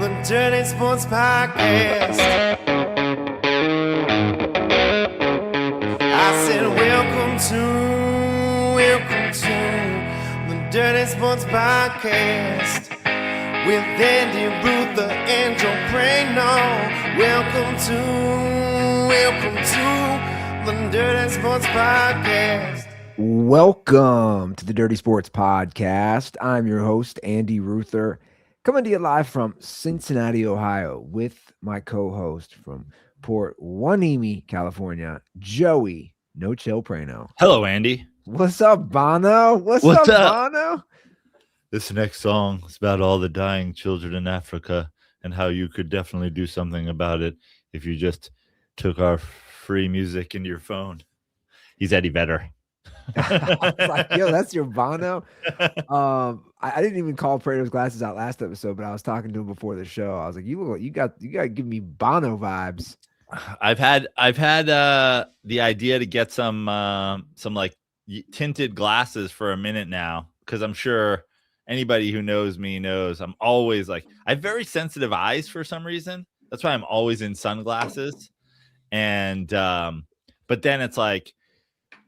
the Dirty Sports Podcast. I said, welcome to the Dirty Sports Podcast with Andy Ruther and Joe Prano. Welcome to the Dirty Sports Podcast. Welcome to the Dirty Sports Podcast. I'm your host, Andy Ruther, coming to you live from Cincinnati, Ohio, with my co-host from Port Hueneme, California, Joey No Chill Prano. Hello, Andy. What's up, Bono? What's up, Bono? This next song is about all the dying children in Africa and how you could definitely do something about it if you just took our free music into your phone. He's Eddie Vedder. I was like, yo, that's your Bono. I didn't even call Prato's glasses out last episode, but I was talking to him before the show. I was like, you got to give me Bono vibes. I've had the idea to get some like tinted glasses for a minute now, because I'm sure anybody who knows me knows I'm always like, I have very sensitive eyes for some reason. That's why I'm always in sunglasses. And but then it's like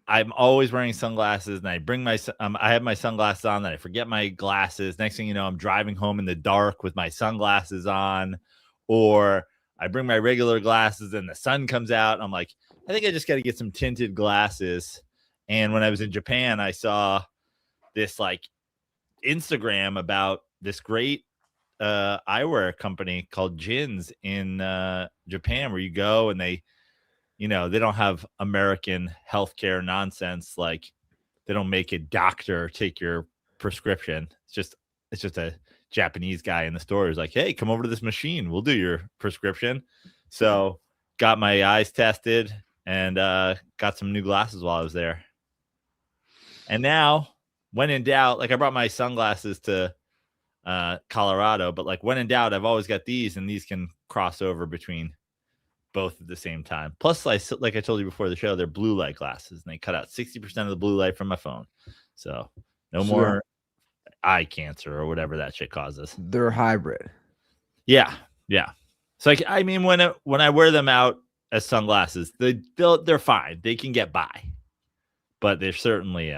I'm always wearing sunglasses, and I bring my I have my sunglasses on, and I forget my glasses. Next thing you know, I'm driving home in the dark with my sunglasses on, or I bring my regular glasses and the sun comes out. And I'm like, I think I just got to get some tinted glasses. And when I was in Japan, I saw this like Instagram about this great eyewear company called Jins in Japan, where you go and they don't have American healthcare nonsense. Like they don't make a doctor take your prescription. It's just a Japanese guy in the store who's like, hey, come over to this machine. We'll do your prescription. So got my eyes tested and got some new glasses while I was there. And now when in doubt, like I brought my sunglasses to Colorado, but like when in doubt, I've always got these, and these can cross over between both at the same time. Plus, like I told you before the show, they're blue light glasses, and they cut out 60% of the blue light from my phone. So no more eye cancer or whatever that shit causes. They're hybrid. Yeah. So I mean, when I wear them out as sunglasses, they're fine. They can get by, but they're certainly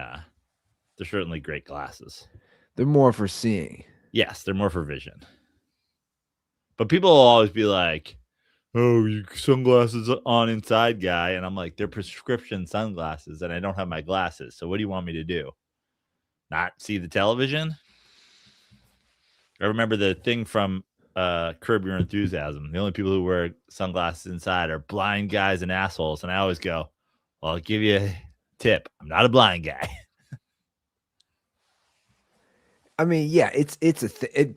great glasses. They're more for seeing. Yes, they're more for vision. But people will always be like, oh, you sunglasses on inside guy. And I'm like, they're prescription sunglasses and I don't have my glasses. So what do you want me to do? Not see the television? I remember the thing from Curb Your Enthusiasm. The only people who wear sunglasses inside are blind guys and assholes. And I always go, well, I'll give you a tip. I'm not a blind guy. I mean, yeah, it's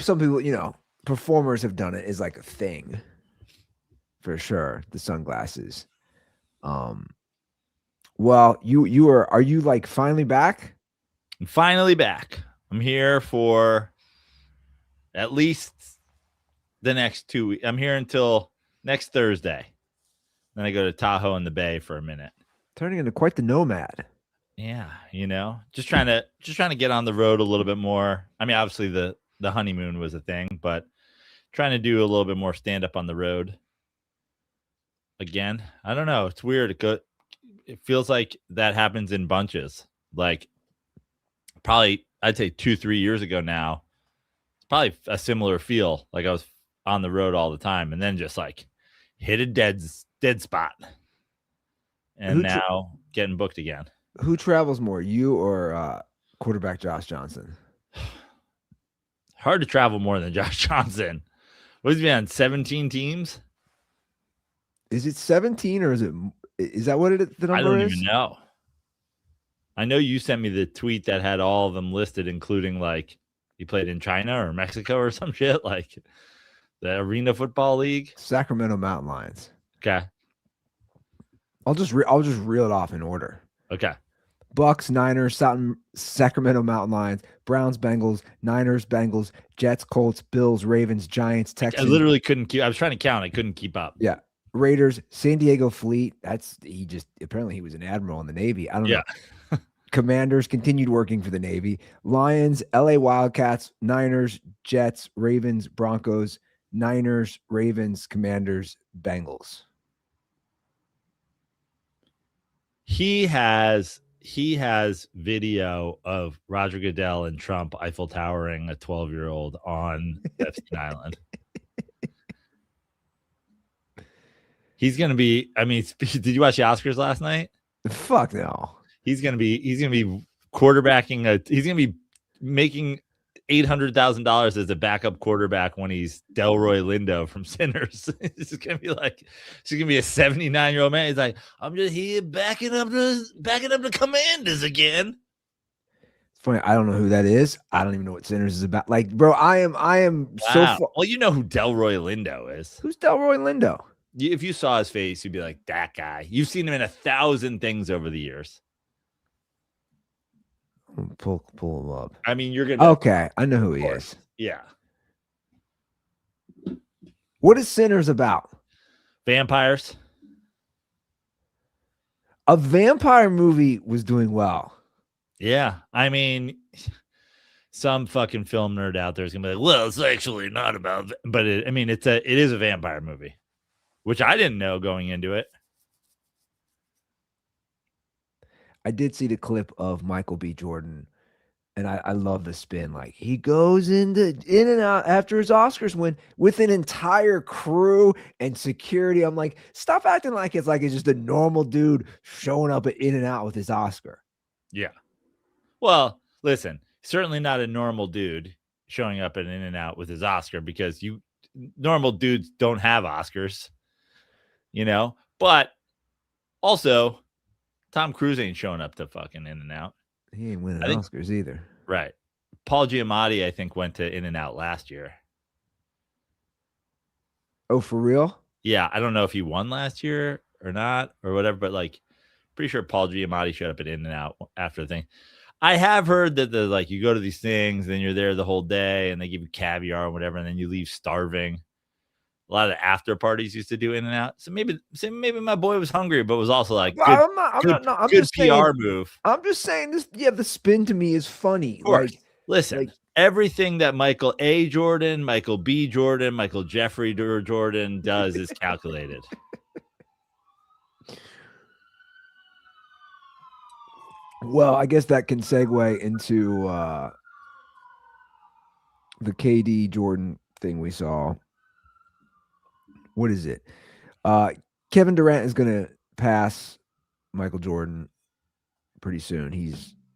some people, performers have done it as like a thing. For sure, the sunglasses. Well, are you like finally back? I'm finally back. I'm here for at least the next 2 weeks. I'm here until next Thursday. Then I go to Tahoe and the Bay for a minute. Turning into quite the nomad. Yeah, just trying to get on the road a little bit more. I mean, obviously the honeymoon was a thing, but trying to do a little bit more stand up on the road. Again, I don't know. It's weird. It feels like that happens in bunches. Like probably I'd say 2-3 years ago now, it's probably a similar feel. Like I was on the road all the time and then just like hit a dead spot. And now getting booked again. Who travels more, you or quarterback Josh Johnson? Hard to travel more than Josh Johnson. What has he been on 17 teams? Is it 17 or is that what the number is? I don't even know. I know you sent me the tweet that had all of them listed, including like he played in China or Mexico or some shit, like the Arena Football League. Sacramento Mountain Lions. Okay. I'll just reel it off in order. Okay. Bucks, Niners, Sacramento Mountain Lions, Browns, Bengals, Niners, Bengals, Jets, Colts, Bills, Ravens, Giants, Texans. I literally couldn't keep. I was trying to count. I couldn't keep up. Yeah. Raiders, San Diego Fleet. Apparently he was an admiral in the Navy. I don't know. Commanders continued working for the Navy. Lions, LA Wildcats, Niners, Jets, Ravens, Broncos, Niners, Ravens, Commanders, Bengals. He has video of Roger Goodell and Trump Eiffel Towering a 12-year-old on Epstein Island. He's gonna be. I mean, did you watch the Oscars last night? Fuck no. He's gonna be quarterbacking. He's gonna be making $800,000 as a backup quarterback when he's Delroy Lindo from Sinners. It's gonna be like she's gonna be a 79-year-old man. He's like, I'm just here backing up the Commanders again. It's funny. I don't know who that is. I don't even know what Sinners is about. Like, bro, I am so far. Well, you know who Delroy Lindo is. Who's Delroy Lindo? If you saw his face, you'd be like, that guy. You've seen him in 1,000 things over the years. Pull him up. I mean, you're gonna. Okay, I know who he is. Yeah. What is Sinners about? Vampires. A vampire movie was doing well. Yeah, I mean, some fucking film nerd out there is gonna be like, well, it's actually not about, but it is a vampire movie, which I didn't know going into it. I did see the clip of Michael B. Jordan, and I love the spin. Like, he goes in and out after his Oscars win with an entire crew and security. I'm like, stop acting like it's just a normal dude showing up at In and Out with his Oscar. Yeah. Well, listen, certainly not a normal dude showing up at In and Out with his Oscar, because normal dudes don't have Oscars, but also Tom Cruise ain't showing up to fucking In and Out. He ain't winning Oscars either. Right. Paul Giamatti, I think, went to In and Out last year. Oh, for real? Yeah. I don't know if he won last year or not or whatever, but like, pretty sure Paul Giamatti showed up at In and Out after the thing. I have heard that you go to these things and you're there the whole day and they give you caviar or whatever, and then you leave starving. A lot of the after parties used to do In and Out. So maybe my boy was hungry, but was also like, good PR move. I'm just saying this. Yeah, the spin to me is funny. Listen, everything that Michael A. Jordan, Michael B. Jordan, Michael Jeffrey Jordan does is calculated. Well, I guess that can segue into the KD Jordan thing we saw. What is it? Kevin Durant is going to pass Michael Jordan pretty soon.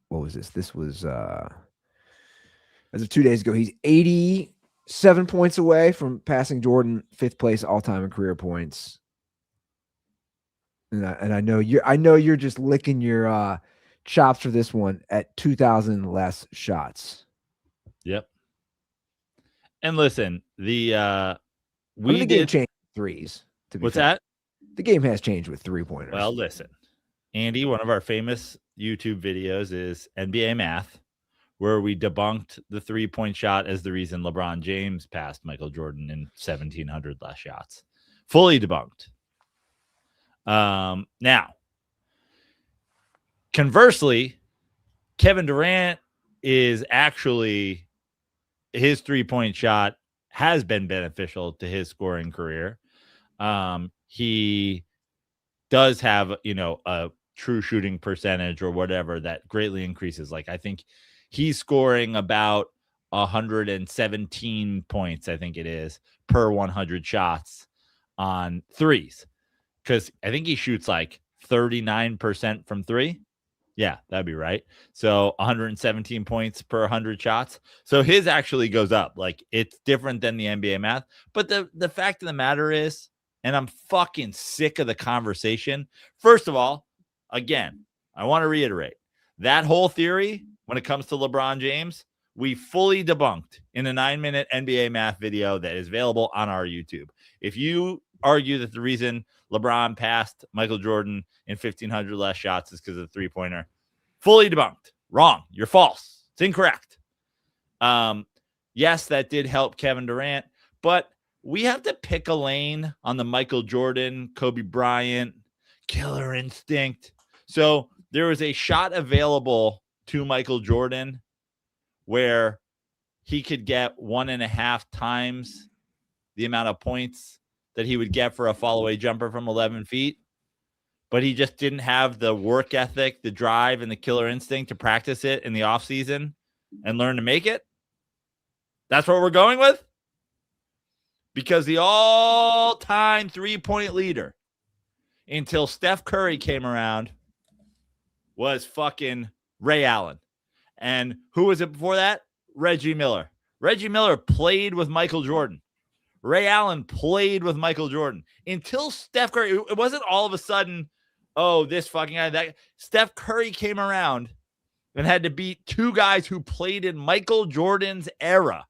What was this? This was as of 2 days ago. He's 87 points away from passing Jordan, 5th place all time in career points. And I know you're just licking your chops for this one at 2,000 less shots. Yep. And listen, the game changed threes. What's that? The game has changed with 3-pointers. Well, listen, Andy, one of our famous YouTube videos is NBA Math, where we debunked the 3-point shot as the reason LeBron James passed Michael Jordan in 1,700 less shots. Fully debunked. Now, conversely, Kevin Durant is actually, his 3-point shot has been beneficial to his scoring career. He does have, a true shooting percentage or whatever that greatly increases. Like, I think he's scoring about 117 points, I think it is, per 100 shots on threes. Because I think he shoots like 39% from three. Yeah, that'd be right. So 117 points per 100 shots. So his actually goes up. Like, it's different than the NBA math. But the fact of the matter is, and I'm fucking sick of the conversation. First of all, again, I want to reiterate that whole theory when it comes to LeBron James, we fully debunked in a 9-minute NBA math video that is available on our YouTube. If you argue that the reason LeBron passed Michael Jordan in 1,500 less shots is because of the 3-pointer, fully debunked. Wrong. You're false. It's incorrect. Yes, that did help Kevin Durant, but we have to pick a lane on the Michael Jordan, Kobe Bryant, killer instinct. So there was a shot available to Michael Jordan where he could get 1.5 times the amount of points that he would get for a fall-away jumper from 11 feet, but he just didn't have the work ethic, the drive, and the killer instinct to practice it in the offseason and learn to make it? That's what we're going with? Because the all-time three-point leader until Steph Curry came around was fucking Ray Allen. And who was it before that? Reggie Miller. Reggie Miller played with Michael Jordan. Ray Allen played with Michael Jordan. Until Steph Curry, it wasn't all of a sudden, oh, this fucking guy, that. Steph Curry came around and had to beat two guys who played in Michael Jordan's era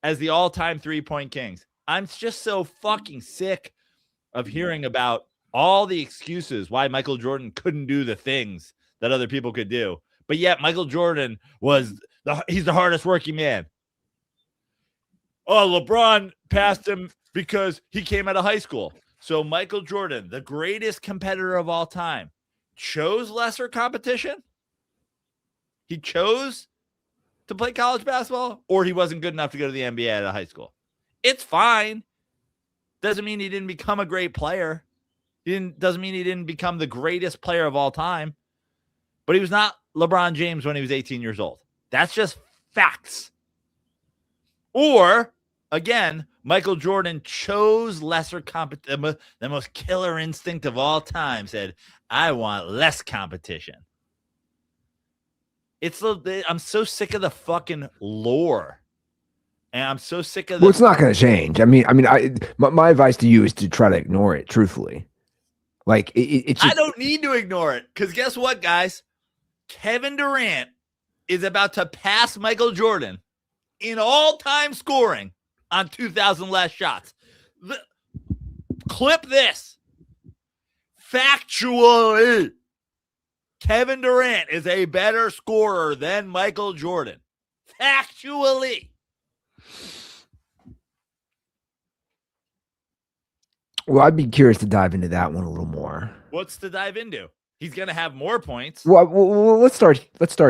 as the all-time three-point kings. I'm just so fucking sick of hearing about all the excuses why Michael Jordan couldn't do the things that other people could do. But yet Michael Jordan he's the hardest working man. Oh, LeBron passed him because he came out of high school. So Michael Jordan, the greatest competitor of all time, chose lesser competition? He chose to play college basketball, or he wasn't good enough to go to the NBA out of high school? It's fine. Doesn't mean he didn't become a great player. Doesn't mean he didn't become the greatest player of all time. But he was not LeBron James when he was 18 years old. That's just facts. Or, again, Michael Jordan chose lesser competition. The most killer instinct of all time said, I want less competition. I'm so sick of the fucking lore. And I'm so sick of Well, it's not going to change. My advice to you is to try to ignore it, truthfully. Like, it's just, I don't need to ignore it, because guess what, guys? Kevin Durant is about to pass Michael Jordan in all-time scoring on 2,000 less shots. Clip this. Factually, Kevin Durant is a better scorer than Michael Jordan. Factually. well, I'd be curious to dive into that one a little more. What's to dive into? He's going to have more points. Well, let's start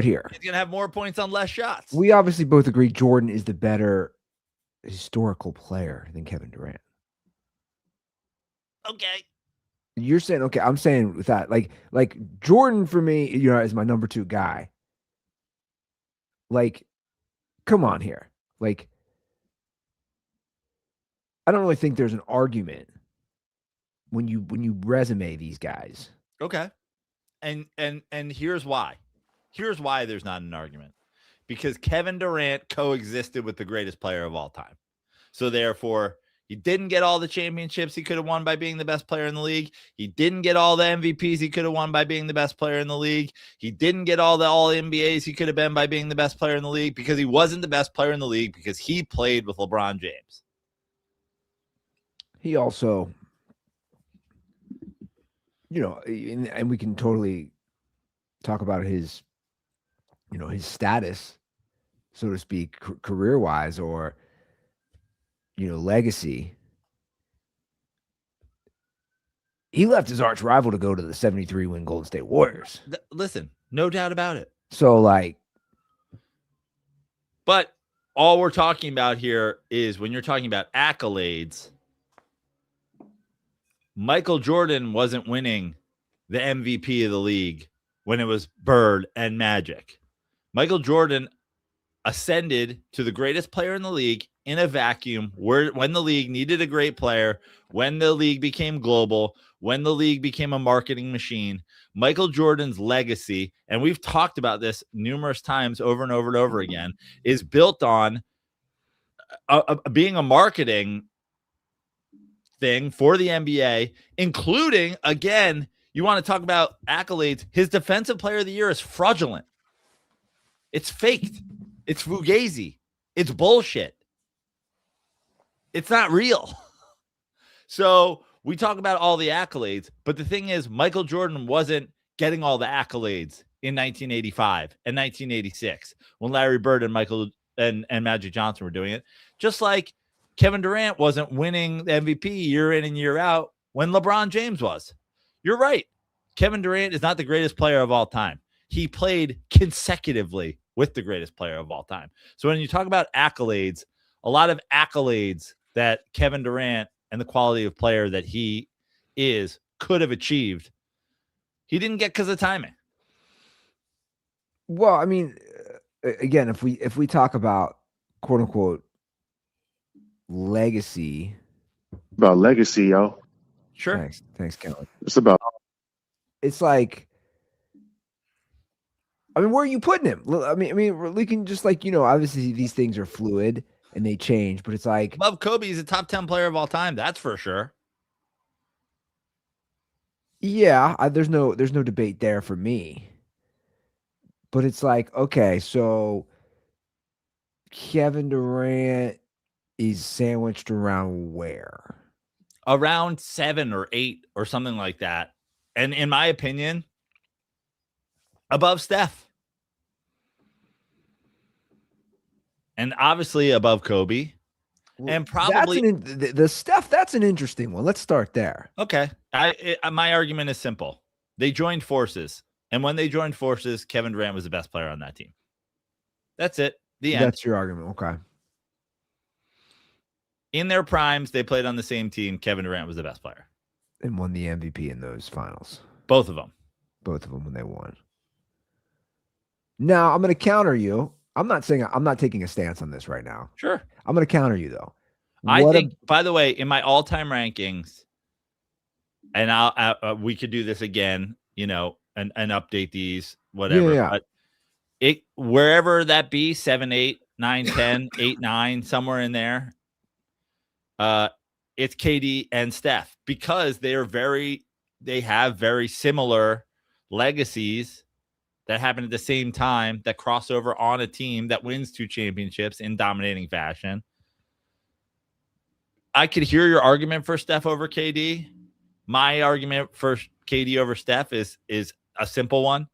here. He's going to have more points on less shots. We obviously both agree Jordan is the better historical player than Kevin Durant. Okay. You're saying, okay, I'm saying with that, like Jordan for me, is my number 2 guy. Like, come on here. Like, I don't really think there's an argument when you resume these guys. Okay. And here's why. Here's why there's not an argument. Because Kevin Durant coexisted with the greatest player of all time. So therefore, he didn't get all the championships he could have won by being the best player in the league. He didn't get all the MVPs he could have won by being the best player in the league. He didn't get all the All-NBAs he could have been by being the best player in the league, because he wasn't the best player in the league because he played with LeBron James. He also, and we can totally talk about his, his status, so to speak, career-wise, or, legacy. He left his arch rival to go to the 73-win Golden State Warriors. Listen, no doubt about it. So, but all we're talking about here is, when you're talking about accolades, Michael Jordan wasn't winning the MVP of the league when it was Bird and Magic. Michael Jordan ascended to the greatest player in the league in a vacuum, when the league needed a great player, when the league became global, when the league became a marketing machine. Michael Jordan's legacy, and we've talked about this numerous times over and over and over again, is built on being a marketing thing for the NBA, including, again, you want to talk about accolades, his defensive player of the year is fraudulent. It's faked. It's fugazi. It's bullshit. It's not real. So we talk about all the accolades, but the thing is, Michael Jordan wasn't getting all the accolades in 1985 and 1986 when Larry Bird and Michael and Magic Johnson were doing it. Just like Kevin Durant wasn't winning the MVP year in and year out when LeBron James was. You're right. Kevin Durant is not the greatest player of all time. He played consecutively with the greatest player of all time. So when you talk about accolades, a lot of accolades that Kevin Durant and the quality of player that he is could have achieved. He didn't get because of timing. Well, I mean, again, if we talk about quote unquote legacy, About legacy, yo. Sure. Thanks, Kellen. It's about It's like, I mean, where are you putting him? I mean, we can just like, obviously these things are fluid and they change, but it's like Above Kobe, he's a top 10 player of all time. That's for sure. yeah, there's no debate there for me. But it's like, okay, so Kevin Durant is sandwiched around where? Around 7 or 8 or something like that. And in my opinion, above Steph. And obviously above Kobe. And probably the Steph, that's an interesting one. Let's start there. Okay. My argument is simple. They joined forces. And when they joined forces, Kevin Durant was the best player on that team. That's it. The end. That's your argument. Okay. In their primes, they played on the same team. Kevin Durant was the best player. And won the MVP in those finals. Both of them. Both of them when they won. Now, I'm going to counter you. I'm not taking a stance on this right now. Sure. I'm going to counter you, though. By the way, in my all-time rankings, and we could do this again, and update these, whatever. Yeah. But wherever that be, 7, 8, 9, 10, 8, 9, somewhere in there, it's KD and Steph because they have very similar legacies that happen at the same time that cross over on a team that wins 2 championships in dominating fashion. I could hear your argument for Steph over KD. My argument for KD over Steph is a simple one.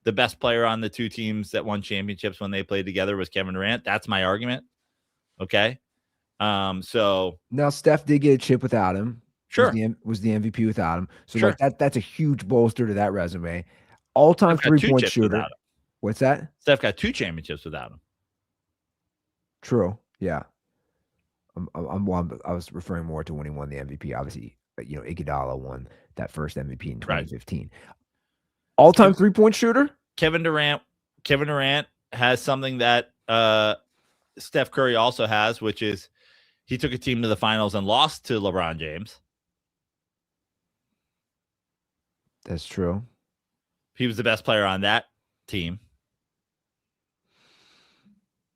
The best player on the 2 teams that won championships when they played together was Kevin Durant. That's my argument. Okay. So now Steph did get a chip without him. Sure. Was the MVP without him. So sure. that's a huge bolster to that resume. All-time 3-point shooter. What's that? Steph got 2 championships without him. True. Yeah. I was referring more to when he won the MVP. Obviously, Iguodala won that first MVP in 2015. Right. All-time 3-point shooter? Kevin Durant has something that Steph Curry also has, which is he took a team to the finals and lost to LeBron James. That's true. He was the best player on that team.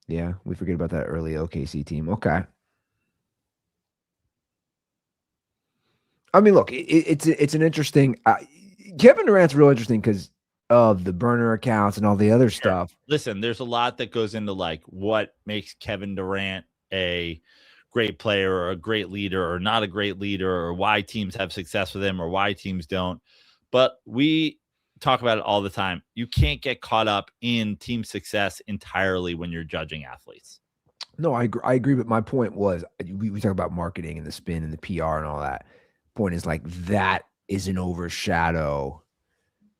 Yeah, we forget about that early OKC team. Okay. I mean, look, it's an interesting. Kevin Durant's real interesting because of the burner accounts and all the other stuff. Listen, there's a lot that goes into like what makes Kevin Durant a great player or a great leader or not a great leader or why teams have success with him or why teams don't. But we talk about it all the time. You can't get caught up in team success entirely when you're judging athletes. No, I agree. But my point was we talk about marketing and the spin and the PR and all that. Point is like that isn't overshadow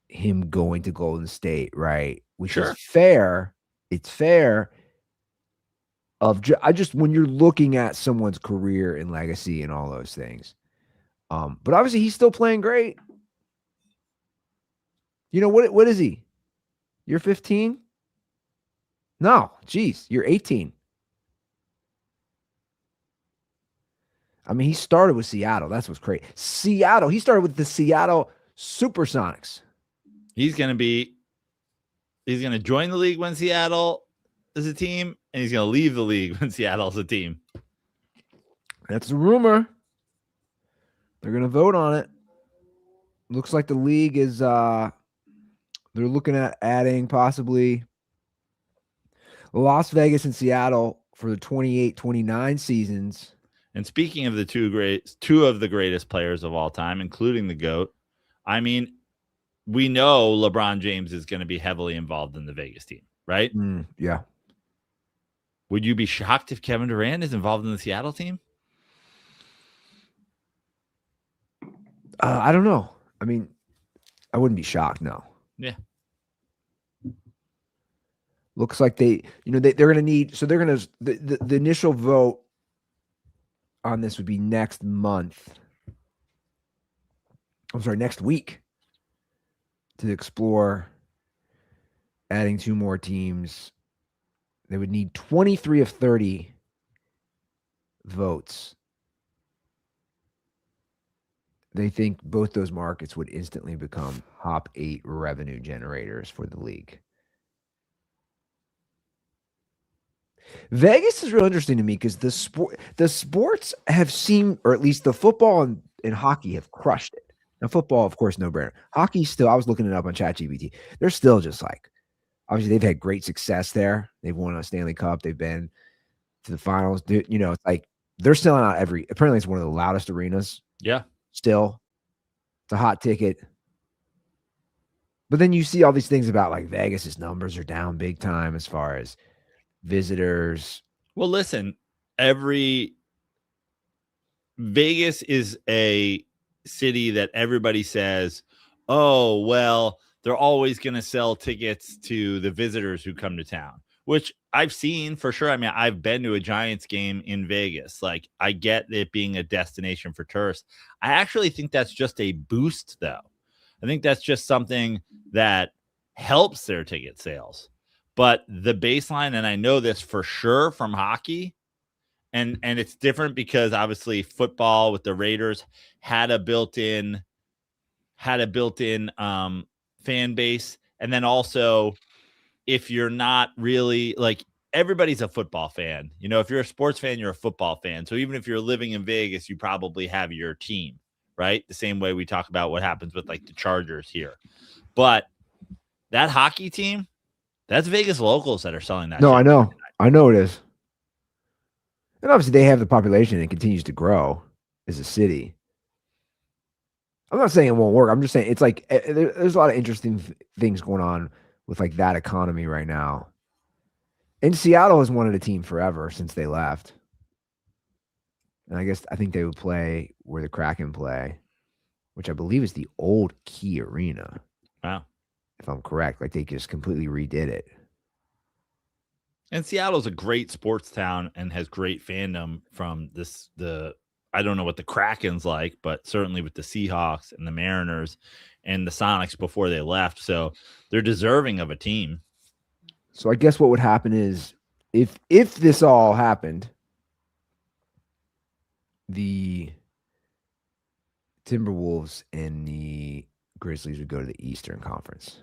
him going to Golden State, right? Which is fair. It's fair. When you're looking at someone's career and legacy and all those things. But obviously he's still playing great. What is he? You're 15? No, geez, you're 18. I mean, he started with Seattle. That's what's crazy. Seattle. He started with the Seattle Supersonics. He's going to join the league when Seattle is a team, and he's going to leave the league when Seattle's a team. That's a rumor. They're going to vote on it. Looks like the league is they're looking at adding possibly Las Vegas and Seattle for the 28-29 seasons. And speaking of the two of the greatest players of all time, including the GOAT, I mean, we know LeBron James is going to be heavily involved in the Vegas team, right? Yeah. Would you be shocked if Kevin Durant is involved in the Seattle team? I don't know. I mean, I wouldn't be shocked, no. Yeah. Looks like they're going to need, so they're going to, the initial vote, on this would be next week to explore adding 2 more teams. They would need 23 of 30 votes. They think both those markets would instantly become top 8 revenue generators for the league. Vegas is real interesting to me because the sports have seemed, or at least the football and hockey have crushed it. Now, football, of course, no brainer. Hockey still, I was looking it up on ChatGPT. They're still just like, obviously, they've had great success there. They've won a Stanley Cup. They've been to the finals. You know, it's like they're selling out apparently it's one of the loudest arenas. Yeah. Still, it's a hot ticket. But then you see all these things about like Vegas's numbers are down big time as far as visitors. Well, listen, Vegas is a city that everybody says, oh, well, they're always going to sell tickets to the visitors who come to town, which I've seen for sure. I mean, I've been to a Giants game in Vegas. Like, I get it being a destination for tourists. I actually think that's just a boost, though. I think that's just something that helps their ticket sales. But the baseline, and I know this for sure from hockey, and it's different because obviously football with the Raiders had a built-in fan base, and then also if you're not really like everybody's a football fan, you know, if you're a sports fan, you're a football fan. So even if you're living in Vegas, you probably have your team, right? The same way we talk about what happens with like the Chargers here, but that hockey team. That's Vegas locals that are selling that. No, I know. I know it is. And obviously they have the population and it continues to grow as a city. I'm not saying it won't work. I'm just saying it's like there's a lot of interesting things going on with like that economy right now. And Seattle has wanted a team forever since they left. And I think they would play where the Kraken play, which I believe is the old Key Arena. Wow. If I'm correct, like they just completely redid it. And Seattle's a great sports town and has great fandom from I don't know what the Kraken's like, but certainly with the Seahawks and the Mariners and the Sonics before they left. So they're deserving of a team. So I guess what would happen is if this all happened, the Timberwolves and the Grizzlies would go to the Eastern Conference,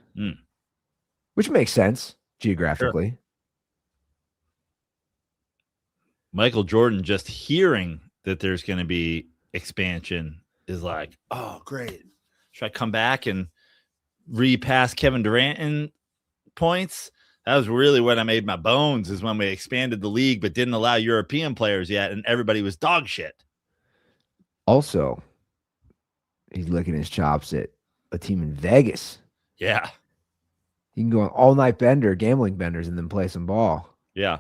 which makes sense geographically. Sure. Michael Jordan, just hearing that there's going to be expansion, is like, oh, great. Should I come back and repass Kevin Durant in points? That was really when I made my bones, is when we expanded the league but didn't allow European players yet, and everybody was dog shit. Also, he's licking his chops at a team in Vegas. Yeah. You can go on all-night gambling benders, and then play some ball. Yeah.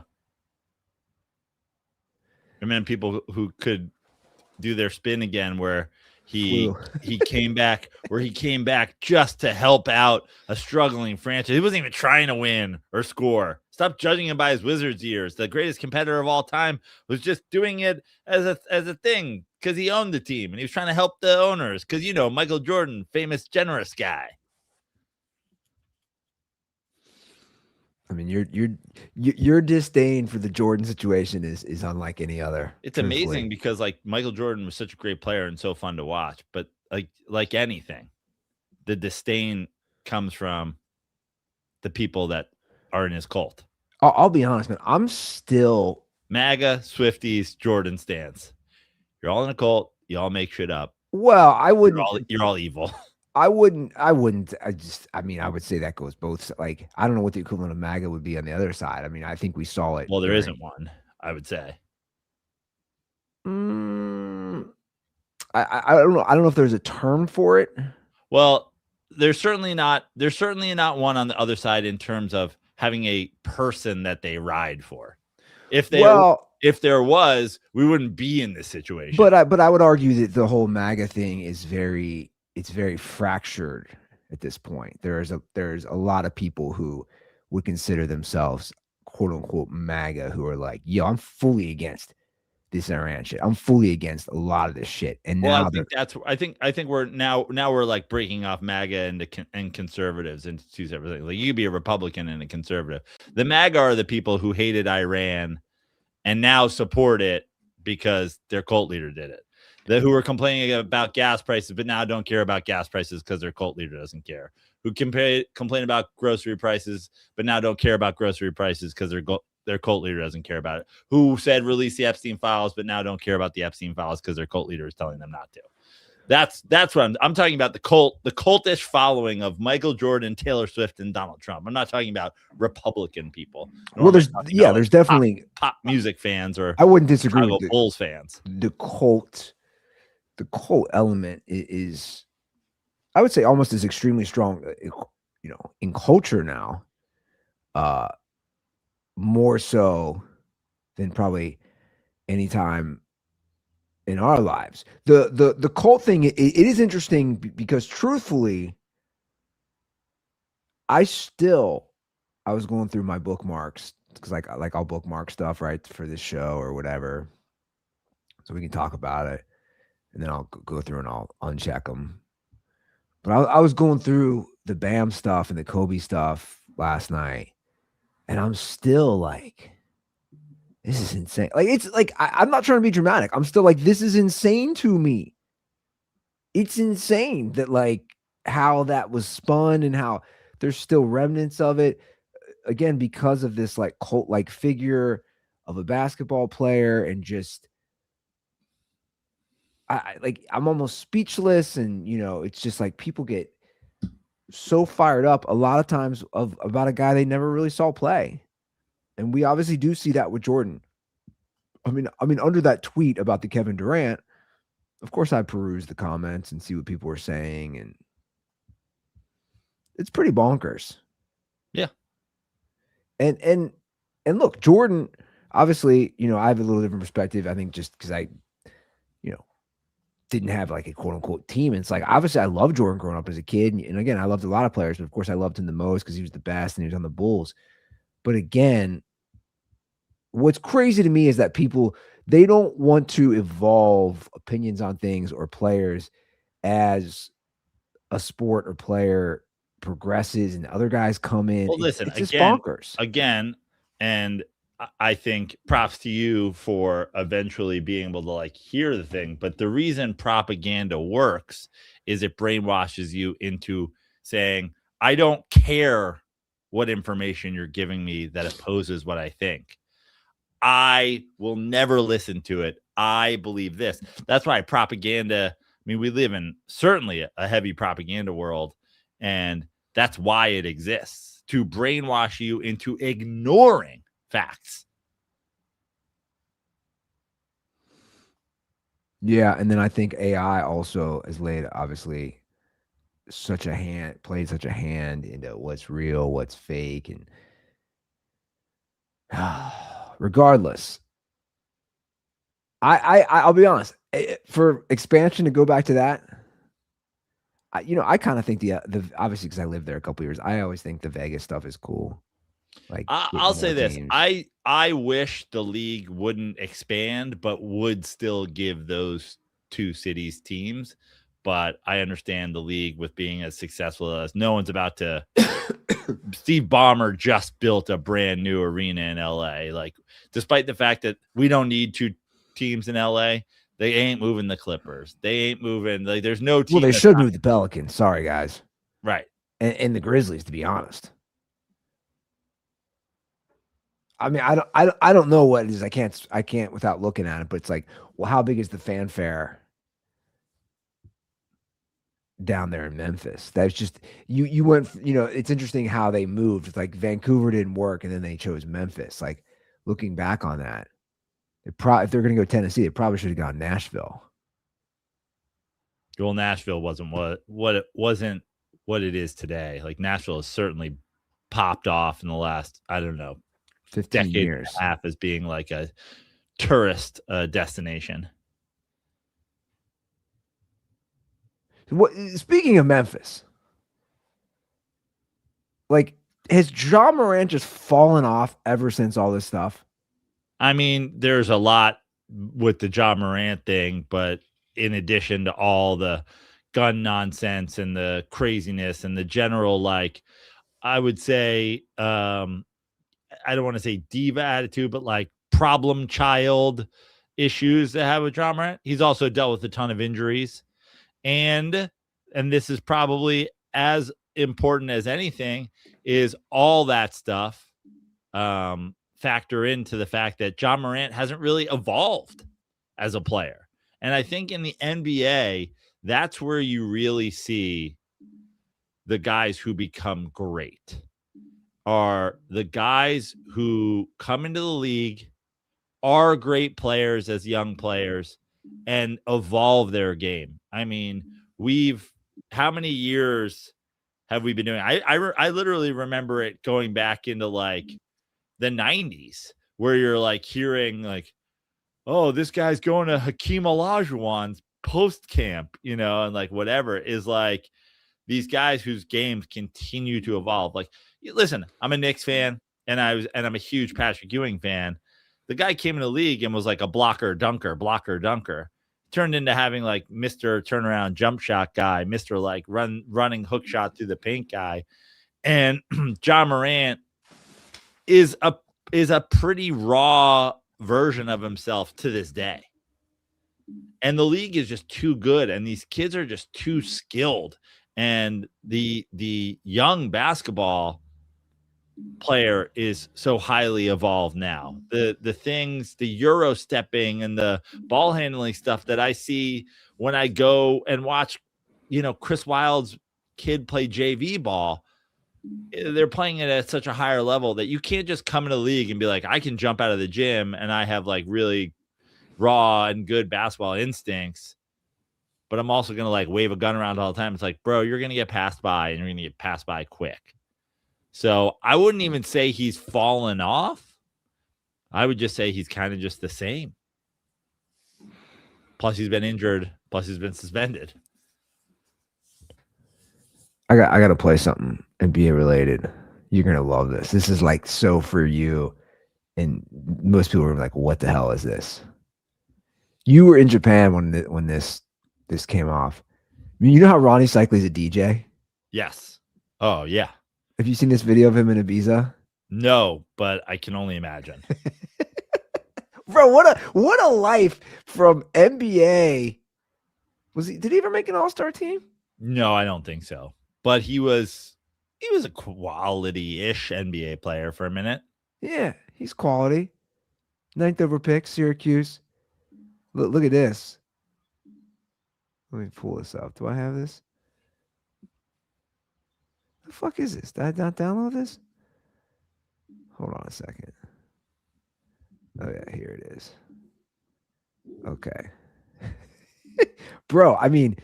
And then people who could do their spin again where he came back just to help out a struggling franchise. He wasn't even trying to win or score. Stop judging him by his Wizards years. The greatest competitor of all time was just doing it as a thing because he owned the team and he was trying to help the owners because, you know, Michael Jordan, famous, generous guy. I mean, your disdain for the Jordan situation is unlike any other. It's amazing because like Michael Jordan was such a great player and so fun to watch, but like anything, the disdain comes from the people that are in his cult. I'll be honest, man. I'm still MAGA, Swifties, Jordan stans. You're all in a cult. You all make shit up. Well, I wouldn't. You're all evil. I wouldn't. I would say that goes both. Like, I don't know what the equivalent of MAGA would be on the other side. I mean, I think we saw it. Well, there isn't one, I would say. I don't know. I don't know if there's a term for it. Well, there's certainly not one on the other side in terms of having a person that they ride for. If there was, we wouldn't be in this situation. But I would argue that the whole MAGA thing is very fractured at this point. There's a lot of people who would consider themselves quote unquote MAGA who are like, yo, I'm fully against this Iran shit. I'm fully against a lot of this shit. And Well, now I think we're now we're like breaking off MAGA and conservatives into two separate things. Like you could be a Republican and a conservative. The MAGA are the people who hated Iran and now support it because their cult leader did it. Who are complaining about gas prices, but now don't care about gas prices because their cult leader doesn't care. Who complain about grocery prices, but now don't care about grocery prices because their cult leader doesn't care about it. Who said release the Epstein files, but now don't care about the Epstein files because their cult leader is telling them not to. That's what I'm talking about. The cultish following of Michael Jordan, Taylor Swift, and Donald Trump. I'm not talking about Republican people. Well, there's definitely pop music fans or I wouldn't disagree Chicago with Bulls fans. The cult element is, I would say, almost as extremely strong, in culture now, more so than probably any time in our lives. The cult thing, it is interesting because truthfully, I was going through my bookmarks because like I'll bookmark stuff right for this show or whatever, so we can talk about it, and then I'll go through and I'll uncheck them. But I was going through the Bam stuff and the Kobe stuff last night, and I'm still like, this is insane. Like, it's like, I'm not trying to be dramatic. I'm still like, this is insane to me. It's insane that like how that was spun and how there's still remnants of it. Again, because of this like cult-like figure of a basketball player, and just I'm almost speechless. And it's just like people get so fired up a lot of times about a guy they never really saw play. And we obviously do see that with Jordan. I mean, under that tweet about the Kevin Durant, of course I peruse the comments and see what people were saying, and it's pretty bonkers. Yeah. And look, Jordan, obviously, I have a little different perspective. I think just because I, didn't have like a quote unquote team. And it's like, obviously I loved Jordan growing up as a kid. And again, I loved a lot of players, but of course I loved him the most because he was the best and he was on the Bulls. But again, what's crazy to me is that people, they don't want to evolve opinions on things or players as a sport or player progresses and other guys come in. Well, listen, it's just again, bonkers. And I think props to you for eventually being able to like hear the thing. But the reason propaganda works is it brainwashes you into saying, I don't care what information you're giving me that opposes what I think. I will never listen to it. I believe this. That's why propaganda, I mean, we live in certainly a heavy propaganda world, and that's why it exists, to brainwash you into ignoring facts. Yeah, and then I think AI also has played such a hand into what's real, what's fake, and regardless, I'll be honest. For expansion, to go back to that, I kind of think the obviously, because I lived there a couple years, I always think the Vegas stuff is cool. Like, I'll say this: teams. I wish the league wouldn't expand, but would still give those two cities teams. But I understand the league with being as successful as no one's about to. Steve Ballmer just built a brand new arena in LA. Like, despite the fact that we don't need two teams in LA, they ain't moving the Clippers. They ain't moving. Like, there's no team. Well, they should move the Pelicans. Sorry, guys. Right. And the Grizzlies, to be honest. I mean, I don't know what it is. I can't without looking at it. But it's like, well, how big is the fanfare down there in Memphis? That's just you went. It's interesting how they moved. It's like Vancouver didn't work, and then they chose Memphis. Like, looking back on that, if they're going to go Tennessee, they probably should have gone Nashville. Well, Nashville wasn't what it is today. Like, Nashville has certainly popped off in the last, I don't know, 15 decade years and a half as being like a tourist destination. Speaking of Memphis, like, has Ja Morant just fallen off ever since all this stuff? I mean, there's a lot with the Ja Morant thing, but in addition to all the gun nonsense and the craziness and the general, like, I would say, I don't want to say diva attitude, but like problem child issues that have with Ja Morant. He's also dealt with a ton of injuries. And this is probably as important as anything, is all that stuff factor into the fact that Ja Morant hasn't really evolved as a player. And I think in the NBA, that's where you really see the guys who become great are the guys who come into the league, are great players as young players, and evolve their game. I mean, how many years have we been doing? I literally remember it going back into like the 90s, where you're like hearing like, oh, this guy's going to Hakeem Olajuwon's post camp, and like whatever, is like these guys whose games continue to evolve. Like, listen, I'm a Knicks fan, and I'm a huge Patrick Ewing fan. The guy came in the league and was like a blocker dunker. Turned into having like Mr. Turnaround jump shot guy, Mr. like running hook shot through the paint guy. And Ja Morant is a pretty raw version of himself to this day. And the league is just too good, and these kids are just too skilled. And the young basketball player is so highly evolved now. The things, the Euro stepping and the ball handling stuff that I see when I go and watch, Chris Wild's kid play JV ball, they're playing it at such a higher level that you can't just come in the league and be like, I can jump out of the gym and I have like really raw and good basketball instincts, but I'm also going to like wave a gun around all the time. It's like, bro, you're going to get passed by, and you're going to get passed by quick. So I wouldn't even say he's fallen off. I would just say he's kind of just the same. Plus he's been injured. Plus he's been suspended. I got to play something NBA related. You're going to love this. This is like so for you. And most people are like, what the hell is this? You were in Japan when this came off. I mean, you know how Ronnie Cycli's a DJ? Yes. Oh, yeah. Have you seen this video of him in Ibiza? No, but I can only imagine. Bro, what a life from NBA. Did he ever make an all-star team? No, I don't think so. But he was a quality-ish NBA player for a minute. Yeah, he's quality. 9th over pick, Syracuse. Look at this. Let me pull this up. Do I have this? The fuck is this? Did I not download this? Hold on a second. Oh yeah, here it is. Okay. Bro, I mean,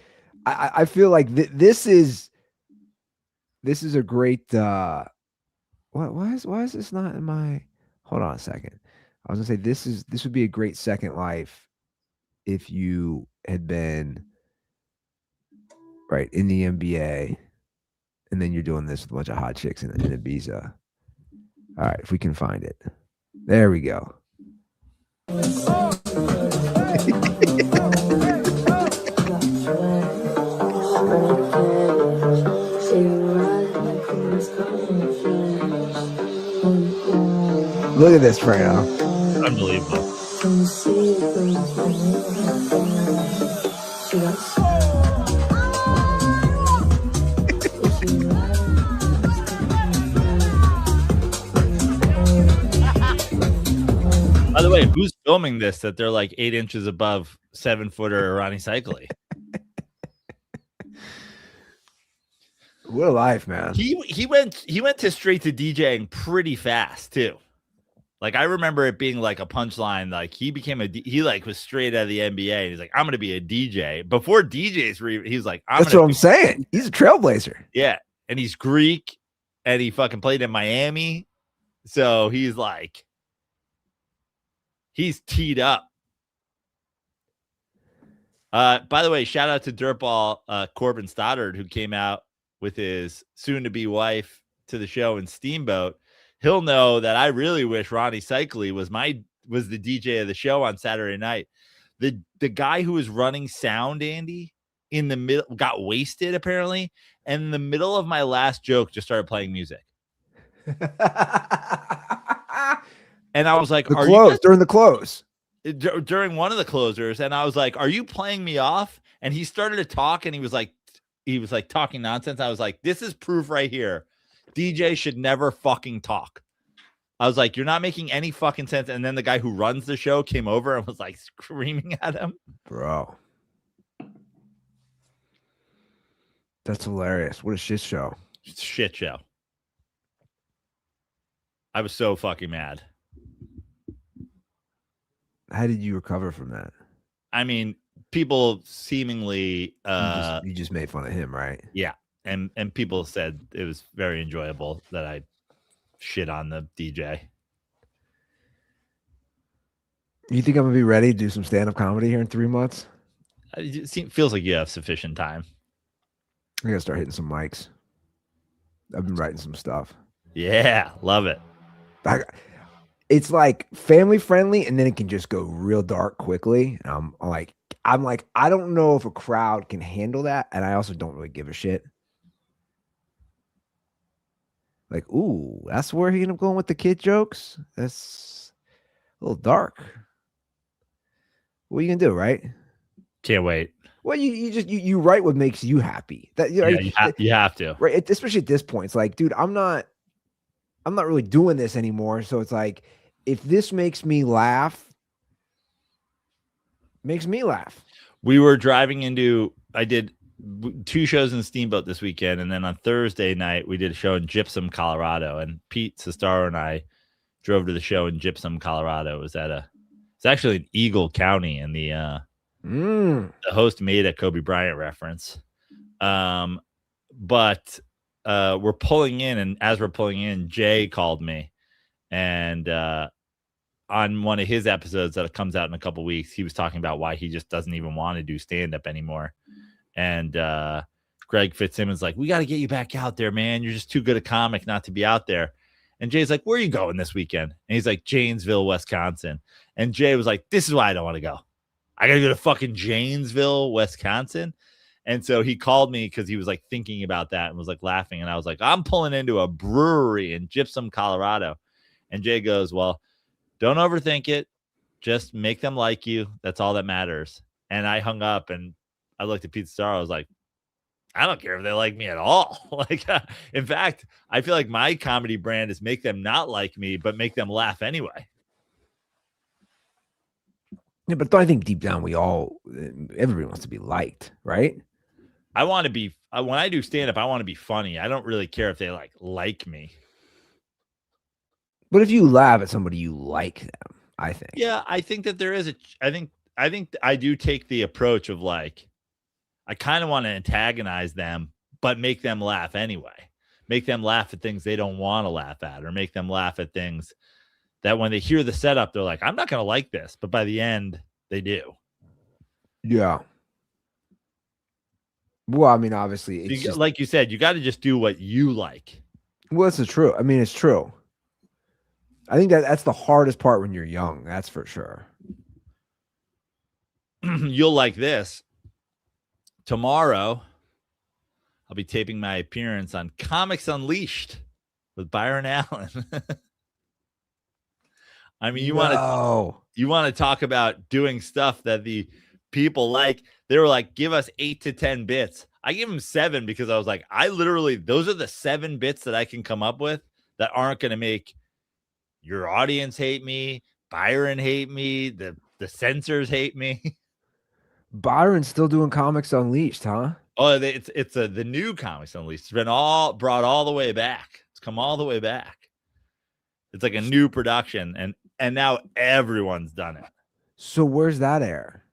I feel like this is a great why is this not in my hold on a second. I was gonna say this would be a great second life if you had been right in the NBA, and then you're doing this with a bunch of hot chicks in Ibiza. All right, if we can find it. There we go. Look at this, Frano. Unbelievable. By the way, who's filming this that they're like 8 inches above 7-footer Ronnie Cycli? What a life, man. He went to straight to DJing pretty fast too. Like I remember it being like a punchline. Like he was straight out of the NBA. And he's like, I'm gonna be a DJ. Before DJs, he's like, that's what I'm saying. He's a trailblazer. Yeah, and he's Greek, and he fucking played in Miami, so he's like, he's teed up. By the way, shout out to Dirtball Corbin Stoddard, who came out with his soon-to-be wife to the show in Steamboat. He'll know that I really wish Ronnie Cycli was was the DJ of the show on Saturday night. The guy who was running sound, Andy, in the middle got wasted apparently, and in the middle of my last joke just started playing music. And I was like, during the close. During one of the closers, and I was like, "Are you playing me off?" And he started to talk, and he was like talking nonsense. I was like, "This is proof right here. DJ should never fucking talk." I was like, "You're not making any fucking sense." And then the guy who runs the show came over and was like screaming at him. Bro, that's hilarious. What a shit show. Shit show. I was so fucking mad. How did you recover from that? I mean, people seemingly you just made fun of him, right? Yeah. And people said it was very enjoyable that I shit on the DJ. You think I'm gonna be ready to do some stand-up comedy here in 3 months? It feels like you have sufficient time. I gotta start hitting some mics. I've been writing some stuff. Yeah, love it. It's like family friendly, and then it can just go real dark quickly. I'm like, I don't know if a crowd can handle that, and I also don't really give a shit. Like, ooh, that's where he ended up going with the kid jokes. That's a little dark. What are you gonna do, right? Can't wait. Well, you write what makes you happy. That you have to, right? Especially at this point, it's like, dude, I'm not really doing this anymore. So it's like, if this makes me laugh, makes me laugh. We were driving into. I did 2 shows in Steamboat this weekend, and then on Thursday night we did a show in Gypsum, Colorado. And Pete Sestaro and I drove to the show in Gypsum, Colorado. It's actually in Eagle County, and the host made a Kobe Bryant reference. But we're pulling in, and as we're pulling in, Jay called me, and on one of his episodes that comes out in a couple weeks, he was talking about why he just doesn't even want to do stand-up anymore. And Greg Fitzsimmons like, we got to get you back out there, man. You're just too good a comic not to be out there. And Jay's like, where are you going this weekend? And he's like, Janesville, Wisconsin. And Jay was like, this is why I don't want to go. I got to go to fucking Janesville, Wisconsin. And so he called me because he was like thinking about that and was like laughing. And I was like, I'm pulling into a brewery in Gypsum, Colorado. And Jay goes, well, don't overthink it. Just make them like you. That's all that matters. And I hung up and I looked at Pete Star. I was like, I don't care if they like me at all. Like, in fact, I feel like my comedy brand is make them not like me, but make them laugh anyway. Yeah, but I think deep down everybody wants to be liked, right? I want to be, when I do stand-up, I want to be funny. I don't really care if they like me. But if you laugh at somebody, you like them, I think. Yeah, I think that there is I think I do take the approach of like, I kind of want to antagonize them, but make them laugh anyway. Make them laugh at things they don't want to laugh at, or make them laugh at things that when they hear the setup, they're like, I'm not going to like this. But by the end, they do. Yeah. Well, I mean, obviously, it's just, like you said, you got to just do what you like. Well, it's true. I mean, it's true. I think that's the hardest part when you're young. That's for sure. You'll like this. Tomorrow, I'll be taping my appearance on Comics Unleashed with Byron Allen. I mean, you want to talk about doing stuff that the people like. They were like, give us 8 to 10 bits. I give them 7 because I was like, those are the 7 bits that I can come up with that aren't going to make your audience hate me, Byron hate me, the censors hate me. Byron's still doing Comics Unleashed, huh? Oh, it's the new Comics Unleashed. It's been brought all the way back. It's come all the way back. It's like a new production, and now everyone's done it. So where's that air?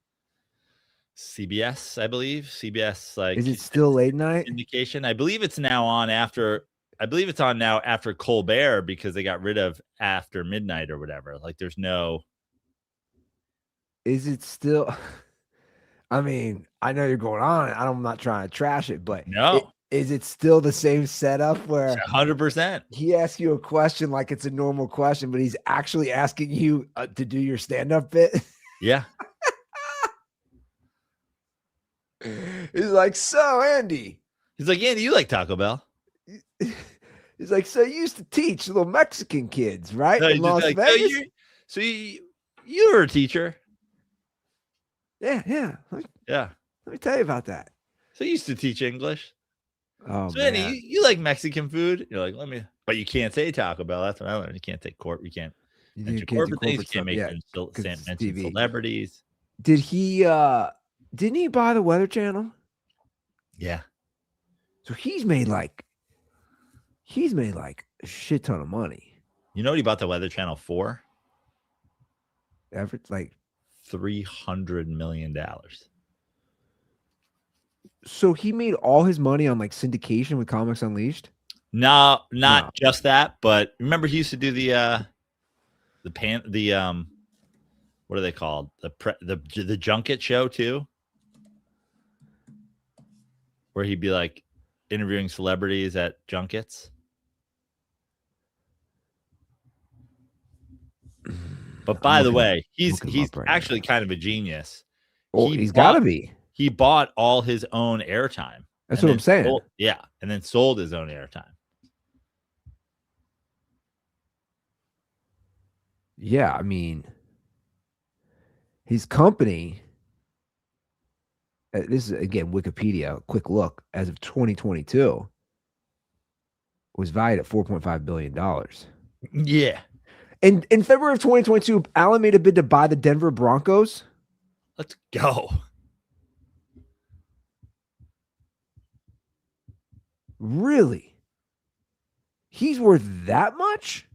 CBS, I believe. CBS, like, is it still late night syndication? I believe it's now on after. I believe it's on now after Colbert because they got rid of after midnight or whatever. Like, there's no. Is it still? I mean, I know you're going on. I'm not trying to trash it, but no, Is it still the same setup where 100%. he asks you a question like it's a normal question, but he's actually asking you to do your stand-up bit? Yeah. He's like, so Andy. He's like, Andy, you like Taco Bell? He's like, so you used to teach little Mexican kids, right? No, In he's Las just like, Vegas? so you were a teacher. Yeah. Yeah. Let me tell you about that. So you used to teach English. Oh, So man. Andy, you like Mexican food? You're like, but you can't say Taco Bell. That's what I learned. You can't take you can't You mention can't do corporate things. You corporate can't make stuff, yeah, 'cause it's mention TV. celebrities. Did he didn't he buy the Weather Channel? Yeah. So he's made like a shit ton of money. You know what he bought the Weather Channel for? Like $300 million. So he made all his money on like syndication with Comics Unleashed? No, not just that, but remember he used to do the what are they called? The junket show too, where he'd be like interviewing celebrities at junkets. But by the way, he's actually kind of a genius. Oh, he's got to be. He bought all his own airtime. That's what I'm saying. And then sold his own airtime. Yeah, I mean, his company. This is again Wikipedia. Quick look as of 2022 was valued at $4.5 billion. Yeah. And in February of 2022, Allen made a bid to buy the Denver Broncos. Let's go. Really? He's worth that much?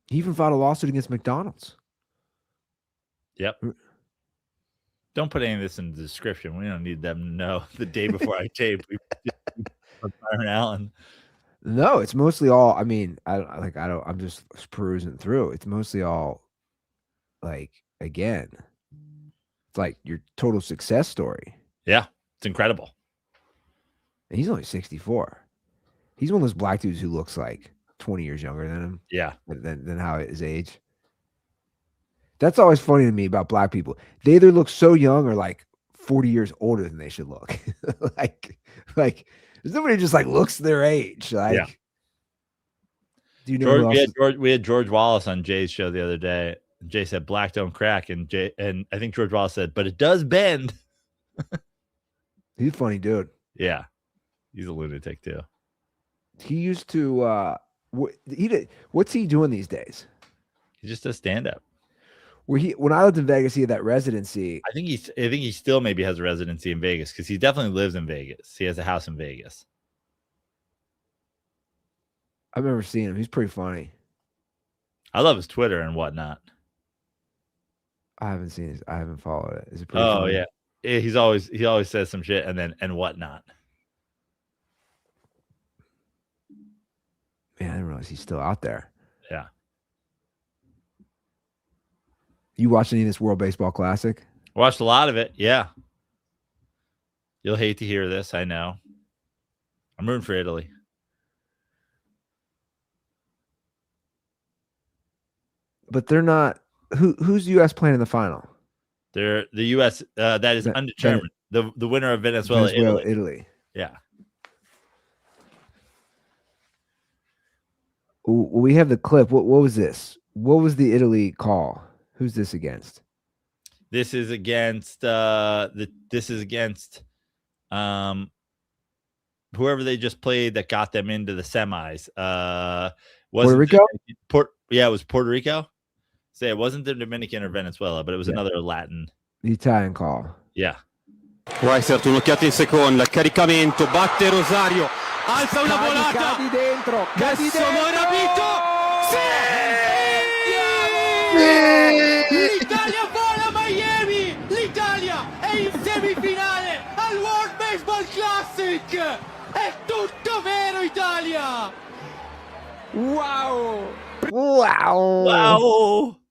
He even filed a lawsuit against McDonald's. Yep. Don't put any of this in the description. We don't need them to know the day before I tape. Byron Allen. No, it's mostly all. I mean, I'm just perusing through. It's mostly all like, again, it's like your total success story. Yeah, it's incredible. And he's only 64. He's one of those black dudes who looks like 20 years younger than him. Yeah. Than how his age. That's always funny to me about black people. They either look so young or like 40 years older than they should look. like there's nobody who just like looks their age. Like, yeah. Do you know we had George Wallace on Jay's show the other day. Jay said black don't crack, and I think George Wallace said, but it does bend. He's a funny dude. Yeah. He's a lunatic too. He used to what's he doing these days? He just does stand up. When I lived in Vegas, he had that residency. I think he still maybe has a residency in Vegas because he definitely lives in Vegas. He has a house in Vegas. I remember seeing him. He's pretty funny. I love his Twitter and whatnot. I haven't seen his. I haven't followed it. Is it pretty funny? Yeah. He always says some shit and whatnot. Man, I didn't realize he's still out there. Yeah. You watched any of this World Baseball Classic? Watched a lot of it. Yeah. You'll hate to hear this. I know. I'm rooting for Italy. But they're not. Who's the U.S. playing in the final? They're the U.S. That is undetermined. The winner of Venezuela, Italy. Yeah. We have the clip. What was this? What was the Italy call? Who's this against? This is against whoever they just played that got them into the semis. Puerto Rico? It was Puerto Rico. Say it wasn't the Dominican or Venezuela, but it was another Latin. The Italian call. Yeah. Può esserti un'occhiata in seconda, caricamento, batte Rosario, alza una volata. Cadi dentro. Sì! L'Italia vola a Miami! L'Italia è in semifinale al World Baseball Classic! È tutto vero, Italia! Wow!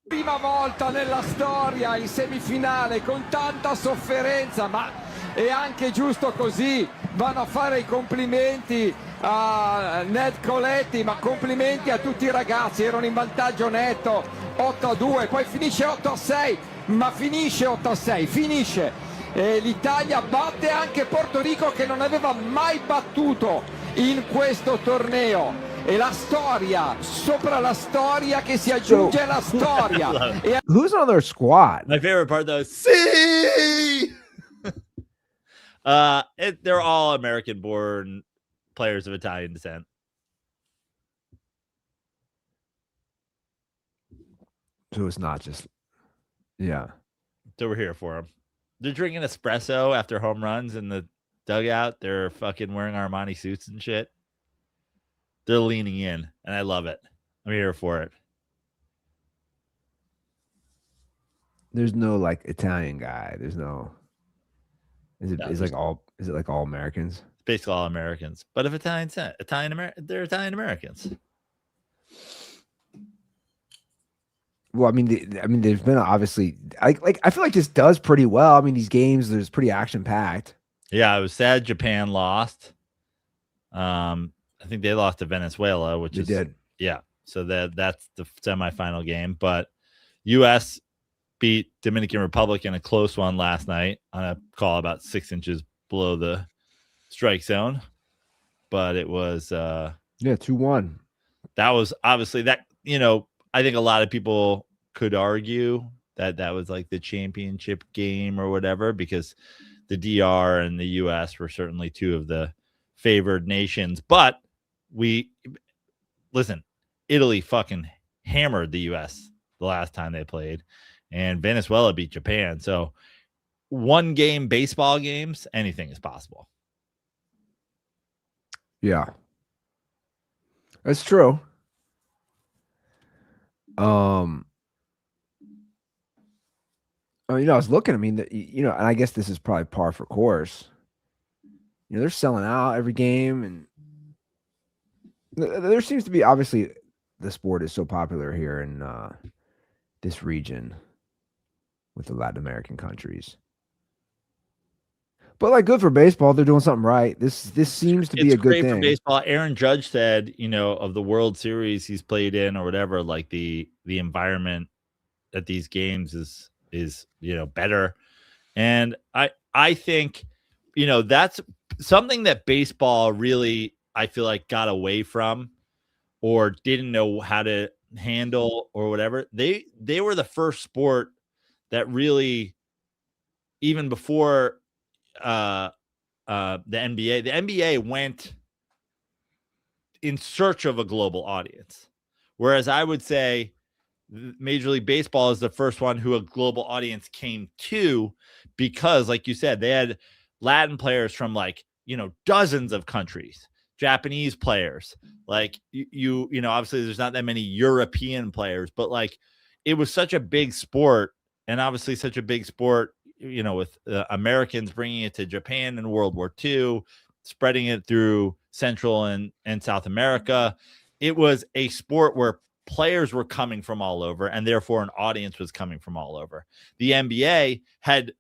Prima volta nella storia in semifinale con tanta sofferenza, ma è anche giusto così. Vanno a fare i complimenti a Ned Coletti, ma complimenti a tutti i ragazzi, erano in vantaggio netto 8-2, poi finisce 8-6, ma finisce 8-6, finisce. L'Italia batte anche Porto Rico che non aveva mai battuto in questo torneo. E la storia, sopra la storia che si aggiunge alla storia. Who's on their squad? My favorite part though is see. They're all American-born players of Italian descent. So it's not just, yeah. So we're here for them. They're drinking espresso after home runs in the dugout. They're fucking wearing Armani suits and shit. They're leaning in, and I love it. I'm here for it. There's no like Italian guy. There's no. Is it? No, Is like all? Is it like all Americans? Basically all Americans. But if they're Italian Americans. Well, I mean, there's been obviously I feel like this does pretty well. I mean, these games there's pretty action packed. Yeah, it was sad Japan lost. I think they lost to Venezuela, which did. Yeah. So that's the semifinal game. But U.S. beat Dominican Republic in a close one last night on a call about 6 inches below the strike zone. But it was 2-1. That was obviously that, I think a lot of people could argue that was like the championship game or whatever, because the DR and the US were certainly two of the favored nations. But Italy fucking hammered the US the last time they played, and Venezuela beat Japan. So one game, baseball games, anything is possible. Yeah. That's true. I was looking, and I guess this is probably par for course. They're selling out every game, and there seems to be, obviously, the sport is so popular here in this region with the Latin American countries. But like, good for baseball. They're doing something right. This seems to be a good thing. It's great for baseball. Aaron Judge said, of the World Series he's played in or whatever, like the environment at these games is better. And I think, that's something that baseball really, I feel like, got away from or didn't know how to handle or whatever. They were the first sport that really, even before the NBA went in search of a global audience. Whereas I would say Major League Baseball is the first one who a global audience came to, because, like you said, they had Latin players from dozens of countries, Japanese players, obviously there's not that many European players, but it was such a big sport, and obviously such a big sport, with Americans bringing it to Japan in World War II, spreading it through Central and South America. It was a sport where players were coming from all over, and therefore an audience was coming from all over. The NBA had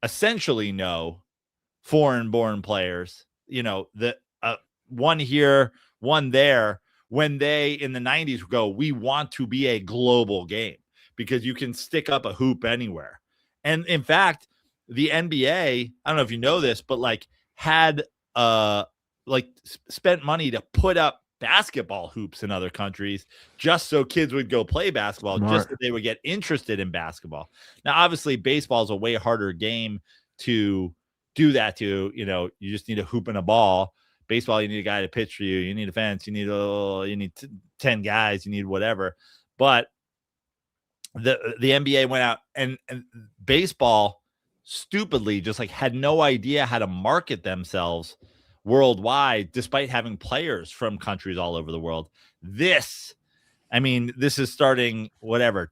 essentially no foreign-born players, one here, one there, when they, in the 90s, go, we want to be a global game because you can stick up a hoop anywhere. And in fact, the NBA, I don't know if you know this, but had spent money to put up basketball hoops in other countries just so kids would go play basketball, just so they would get interested in basketball. Now, obviously, baseball is a way harder game to do that to. You just need a hoop and a ball. Baseball, you need a guy to pitch for you. You need a fence. You need 10 guys. You need whatever. But the NBA went out and baseball stupidly just had no idea how to market themselves worldwide, despite having players from countries all over the world. This is starting a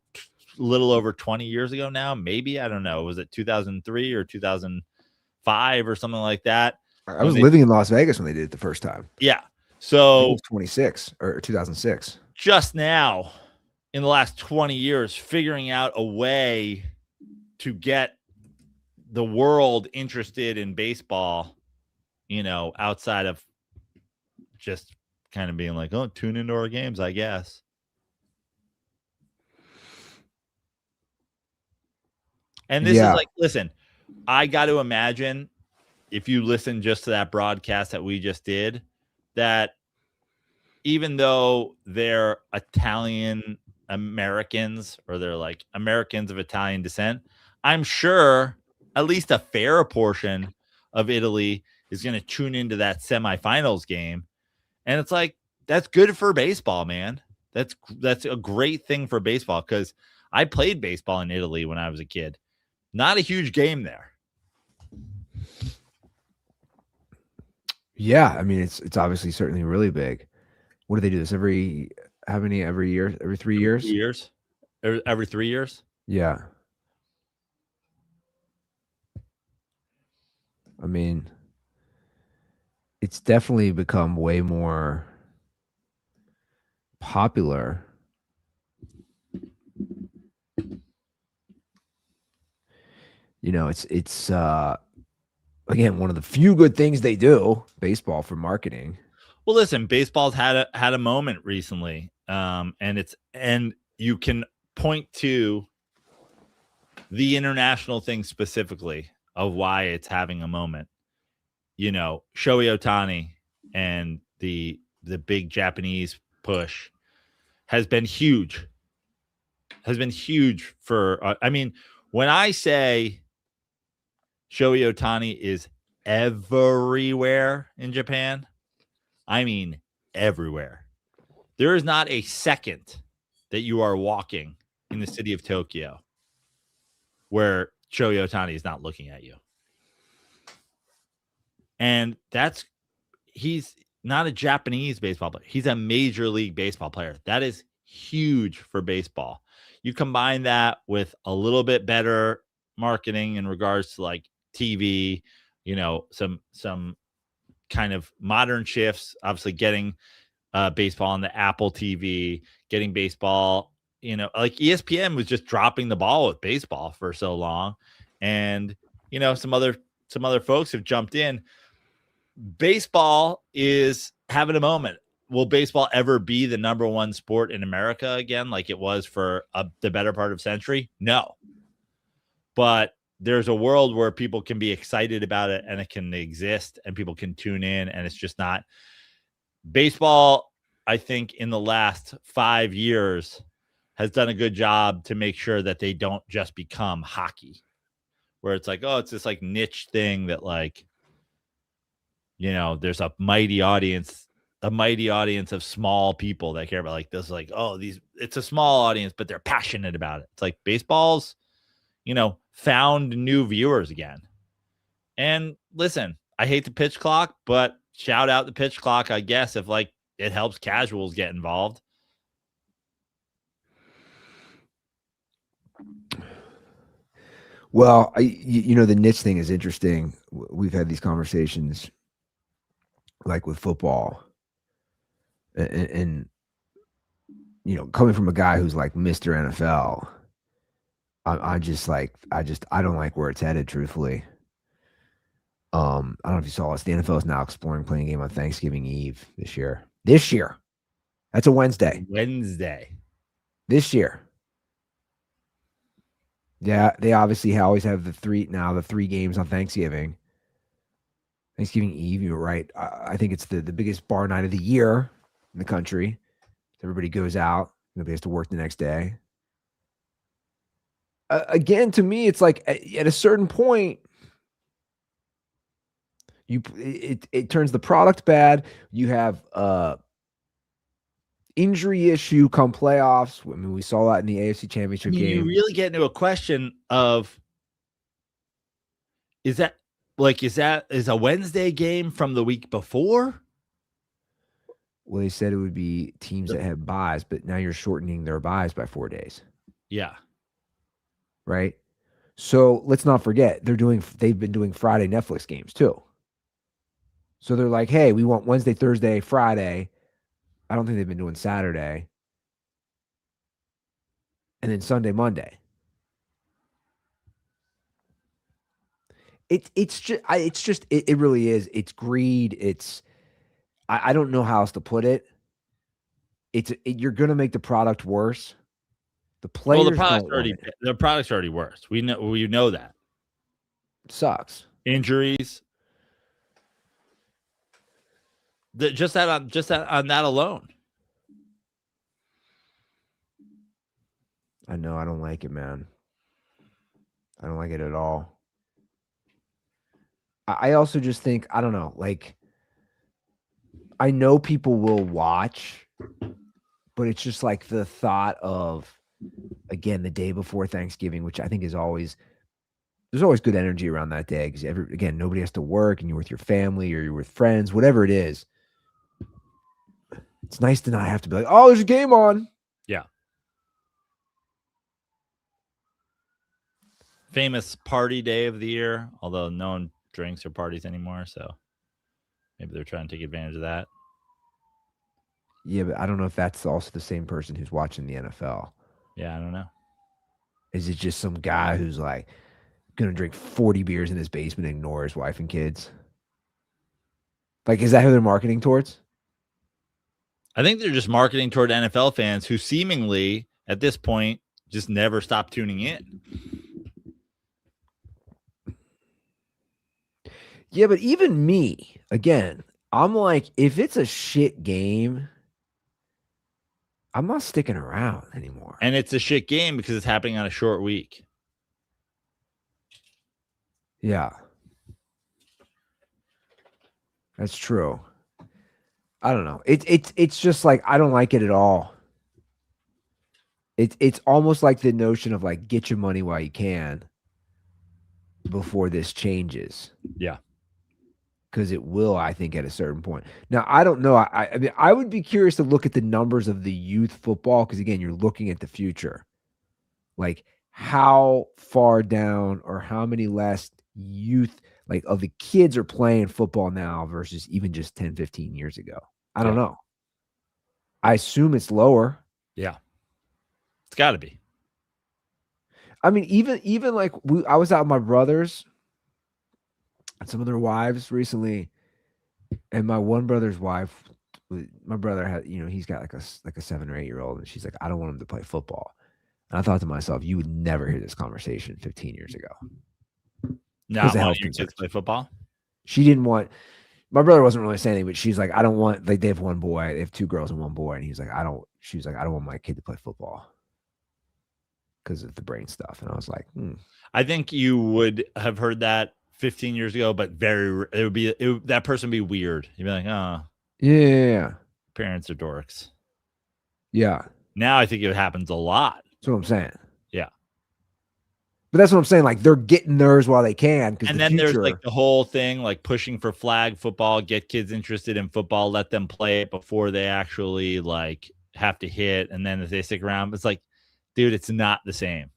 little over 20 years ago now, maybe. I don't know. Was it 2003 or 2005 or something like that? I was living in Las Vegas when they did it the first time. Yeah. So 26 or 2006. Just now, in the last 20 years figuring out a way to get the world interested in baseball, outside of just kind of being like, oh, tune into our games, I guess. And this is like, listen, I got to imagine if you listen just to that broadcast that we just did, that even though they're Italian Americans or they're like Americans of Italian descent, I'm sure at least a fair portion of Italy is going to tune into that semifinals game. And it's like, that's good for baseball, man. That's a great thing for baseball, because I played baseball in Italy when I was a kid. Not a huge game there. Yeah, I mean, it's obviously certainly really big. What do they do this every year? Every 3 years? 3 years? Every 3 years? Yeah. I mean, it's definitely become way more popular. It's again, one of the few good things they do, baseball, for marketing. Well, listen, baseball's had a moment recently, and you can point to the international thing specifically of why it's having a moment. Shohei Ohtani and the big Japanese push has been huge. For I mean, when I say Shohei Ohtani is everywhere in Japan, I mean everywhere. There is not a second that you are walking in the city of Tokyo where Shohei Ohtani is not looking at you. And he's not a Japanese baseball player. He's a major league baseball player. That is huge for baseball. You combine that with a little bit better marketing in regards to like TV, some kind of modern shifts, obviously getting baseball on the Apple TV, getting baseball, like ESPN was just dropping the ball with baseball for so long. And, some other folks have jumped in. Baseball is having a moment. Will baseball ever be the number one sport in America again, like it was for the better part of a century? No. But there's a world where people can be excited about it and it can exist and people can tune in, and it's just not baseball. I think in the last 5 years has done a good job to make sure that they don't just become hockey, where it's like, oh, it's this like niche thing that like, there's a mighty audience of small people that care about like this, like, oh, it's a small audience, but they're passionate about it. It's like baseball's, found new viewers again. And listen, I hate the pitch clock, but shout out the pitch clock, I guess, if like it helps casuals get involved. Well, the niche thing is interesting. We've had these conversations like with football and coming from a guy who's like Mr. NFL, I don't like where it's headed, truthfully. I don't know if you saw this. The NFL is now exploring playing a game on Thanksgiving Eve this year. That's a Wednesday. This year. Yeah, they obviously always have the three games on Thanksgiving. Thanksgiving Eve, you're right. I think it's the biggest bar night of the year in the country. Everybody goes out. Nobody has to work the next day. Again, to me, it's like at a certain point, it turns the product bad. You have injury issue come playoffs. I mean, we saw that in the AFC Championship game. You really get into a question of, is a Wednesday game from the week before? Well, they said it would be teams that have buys, but now you're shortening their buys by 4 days. Yeah. Right. So let's not forget they've been doing Friday Netflix games too. So they're like, hey, we want Wednesday, Thursday, Friday. I don't think they've been doing Saturday. and then Sunday, Monday. It really is. It's greed. I don't know how else to put it. You're going to make the product worse. The players Well, the product's already worse. We know that. It sucks. Injuries. Just that on that alone. I know. I don't like it, man. I don't like it at all. I also just think, I don't know, like, I know people will watch, but it's just like the thought of, again, the day before Thanksgiving, which I think is always, there's always good energy around that day because, again, nobody has to work and you're with your family or you're with friends, whatever it is. It's nice to not have to be like, oh, there's a game on. Yeah. Famous party day of the year, although no one drinks or parties anymore, so maybe they're trying to take advantage of that. Yeah, but I don't know if that's also the same person who's watching the NFL. Yeah, I don't know. Is it just some guy who's like going to drink 40 beers in his basement and ignore his wife and kids? Like, is that who they're marketing towards? I think they're just marketing toward NFL fans who seemingly, at this point, just never stop tuning in. Yeah, but even me, again, I'm like, if it's a shit game, I'm not sticking around anymore. And it's a shit game because it's happening on a short week. Yeah. That's true. I don't know. It's just like, I don't like it at all. It's almost like the notion of like, get your money while you can before this changes. Yeah. Because it will, I think, at a certain point. Now, I don't know. I mean, I would be curious to look at the numbers of the youth football because, again, you're looking at the future. Like, how far down or how many less youth, like, of the kids are playing football now versus even just 10, 15 years ago? I don't know. I assume it's lower. Yeah. It's got to be. I mean, even like, I was out with my brothers and some of their wives recently, and my one brother's wife, my brother had, he's got like a 7 or 8 year old, and she's like, I don't want him to play football. And I thought to myself, you would never hear this conversation 15 years ago. Not wanting your kids play football? She didn't want. My brother wasn't really saying anything, but she's like, I don't want. Like, they have one boy, they have 2 girls and 1 boy, and he's like, she was like, I don't want my kid to play football because of the brain stuff. And I was like, I think you would have heard that 15 years ago, but that person would be weird. You'd be like, oh, yeah, parents are dorks. Yeah. Now I think it happens a lot. That's what I'm saying. Yeah. But that's what I'm saying. Like, they're getting theirs while they can. And then there's like the whole thing, like pushing for flag football, get kids interested in football, let them play it before they actually like have to hit. And then if they stick around, it's like, dude, it's not the same.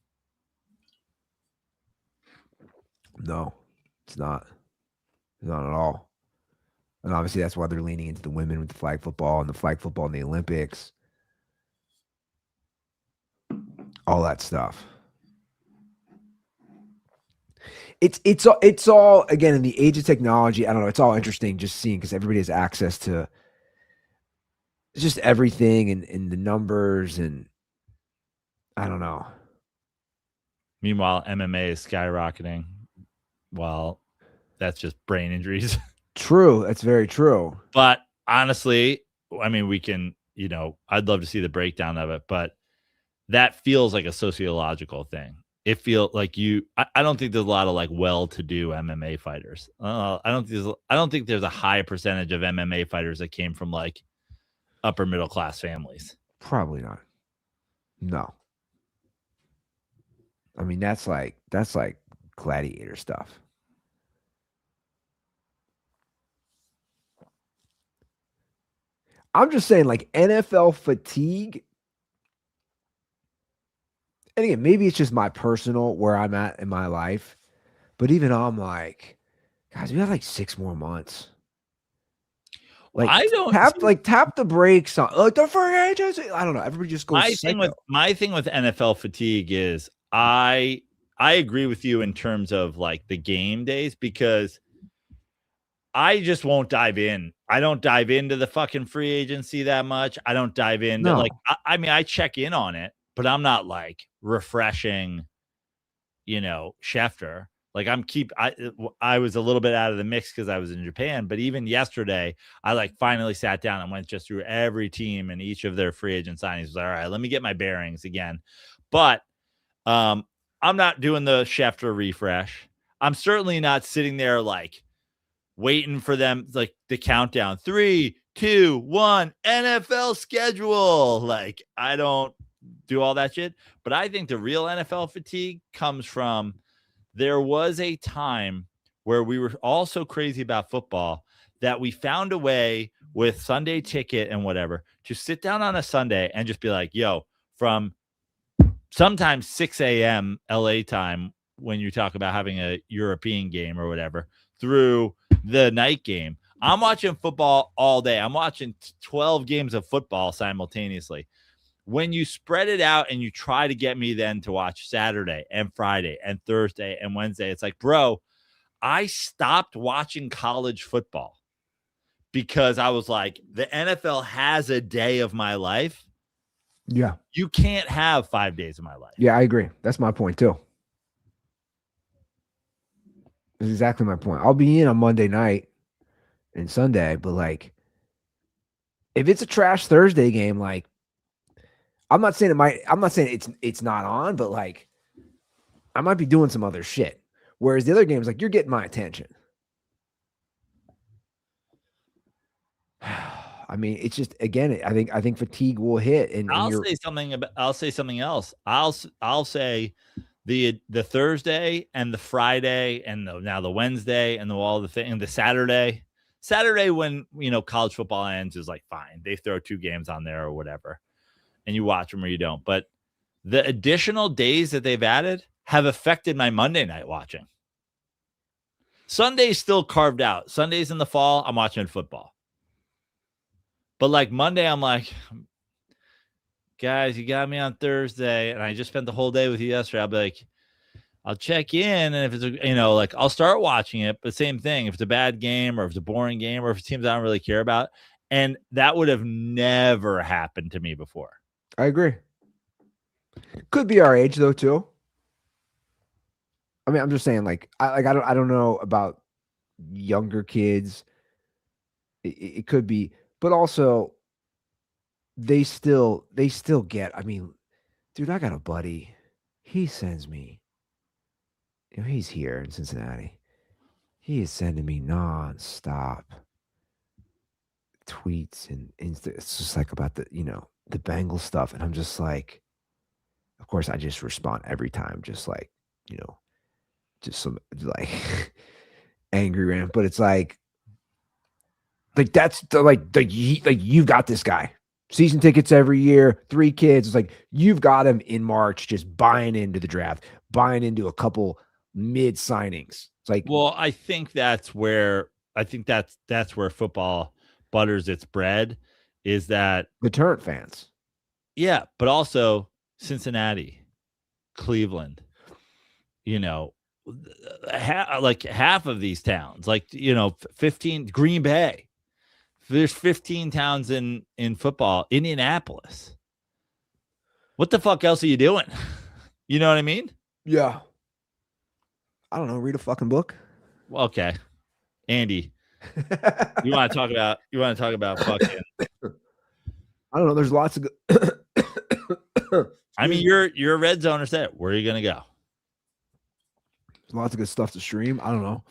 No, it's not. It's not at all. And obviously that's why they're leaning into the women with the flag football and the flag football in the Olympics. All that stuff. It's all, again, in the age of technology, I don't know, it's all interesting just seeing, because everybody has access to just everything and the numbers, and I don't know. Meanwhile, MMA is skyrocketing. Well, that's just brain injuries. True. That's very true. But honestly, I mean, we can, I'd love to see the breakdown of it, but that feels like a sociological thing. It feels like I don't think there's a lot of like well-to-do MMA fighters. I don't think there's a high percentage of MMA fighters that came from like upper middle class families. Probably not. No. I mean, that's like gladiator stuff. I'm just saying, like, NFL fatigue. And again, maybe it's just my personal where I'm at in my life. But even I'm like, guys, we have like 6 more months. Like I don't tap the brakes on like the free agency. I don't know. Everybody just goes psycho. my thing with NFL fatigue is I agree with you in terms of like the game days because I just won't dive in. I don't dive into the fucking free agency that much. I don't dive into No. like I mean I check in on it, but I'm not like refreshing, Schefter. Like I was a little bit out of the mix because I was in Japan, but even yesterday, I like finally sat down and went just through every team and each of their free agent signings. I was like, all right, let me get my bearings again. But I'm not doing the Schefter refresh. I'm certainly not sitting there like waiting for them like the countdown 3, 2, 1 NFL schedule. Like I don't do all that shit, but I think the real NFL fatigue comes from there was a time where we were all so crazy about football that we found a way with Sunday Ticket and whatever to sit down on a Sunday and just be like, yo, from sometimes 6 a.m. LA time when you talk about having a European game or whatever through the night game. I'm watching football all day. I'm watching 12 games of football simultaneously. When you spread it out and you try to get me then to watch Saturday and Friday and Thursday and Wednesday, it's like, bro, I stopped watching college football because I was like, the NFL has a day of my life. Yeah. You can't have 5 days of my life. Yeah, I agree. That's my point too. That's exactly my point. I'll be in on Monday night and Sunday, but like if it's a trash Thursday game, like I'm not saying it's not on, but like I might be doing some other shit. Whereas the other games, like you're getting my attention. I mean, it's just again, I think fatigue will hit, and I'll say something else. I'll say the Thursday and the Friday and now the Wednesday and all the thing and the Saturday when college football ends is like fine. They throw 2 games on there or whatever, and you watch them or you don't. But the additional days that they've added have affected my Monday night watching. Sunday's still carved out. Sundays in the fall, I'm watching football. But like Monday, I'm like, guys, you got me on Thursday, and I just spent the whole day with you yesterday. I'll be like, I'll check in, and if it's I'll start watching it. But same thing, if it's a bad game or if it's a boring game or if it's teams I don't really care about, and that would have never happened to me before. I agree. Could be our age though too. I mean, I'm just saying, like, I don't know about younger kids. It could be, but also they still get. I mean, dude, I got a buddy. He sends me. He's here in Cincinnati. He is sending me nonstop tweets and Insta. It's just like about the Bengal stuff, and I'm just like, of course, I just respond every time, just like just some like angry rant, but it's like that's the you got this guy. Season tickets every year, 3 kids. It's like you've got him in March, just buying into the draft, buying into a couple mid signings. It's like, well, I think that's where football butters its bread, is that the Turret fans. Yeah, but also Cincinnati, Cleveland, half of these towns, 15, Green Bay. There's 15 towns in football. Indianapolis. What the fuck else are you doing? You know what I mean? Yeah. I don't know. Read a fucking book. Well, okay, Andy, you want to talk about fucking? I don't know. There's lots of good. I mean, you're a red zoner. Set. Where are you gonna go? There's lots of good stuff to stream. I don't know.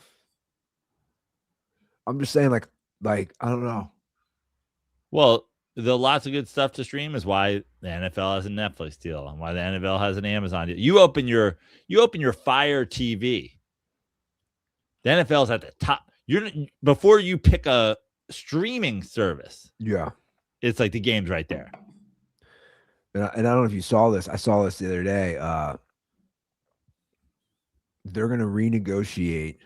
I'm just saying, like I don't know. Well, the lots of good stuff to stream is why the NFL has a Netflix deal and why the NFL has an Amazon deal. You open your Fire TV. The NFL's at the top. Before you pick a streaming service. Yeah, it's like the game's right there. And I don't know if you saw this. I saw this the other day. They're going to renegotiate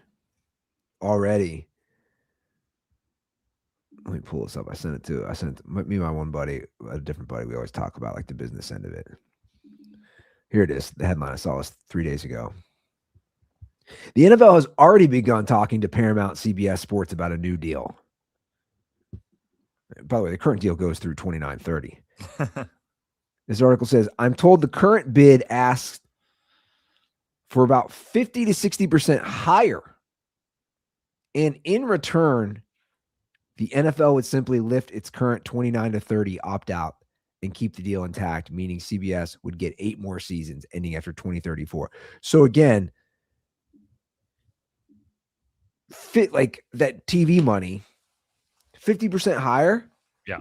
already let me pull this up. I sent it to me and my one buddy, a different buddy. We always talk about like the business end of it. Here it is. The headline I saw was 3 days ago. The NFL has already begun talking to Paramount CBS Sports about a new deal. By the way, the current deal goes through 29/30. This article says, I'm told the current bid asks for about 50 to 60% higher. And in return, the NFL would simply lift its current 29-30 opt-out and keep the deal intact, meaning CBS would get 8 more seasons ending after 2034. So again, fit like that TV money, 50% higher. Yeah.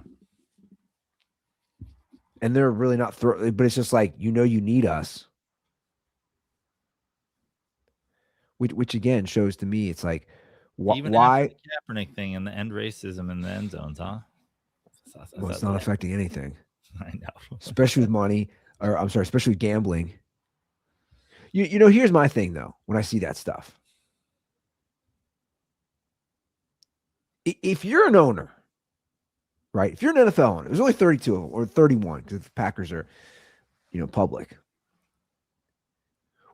And they're really not but it's just like, you need us. Which again shows to me, it's like, Even why after the Kaepernick thing and the end racism in the end zones, huh? Well, it's not affecting anything. I know. Especially with money, especially with gambling. Here's my thing though, when I see that stuff. If you're an owner, right? If you're an NFL owner, there's only 32 of them, or 31, because the Packers are, public.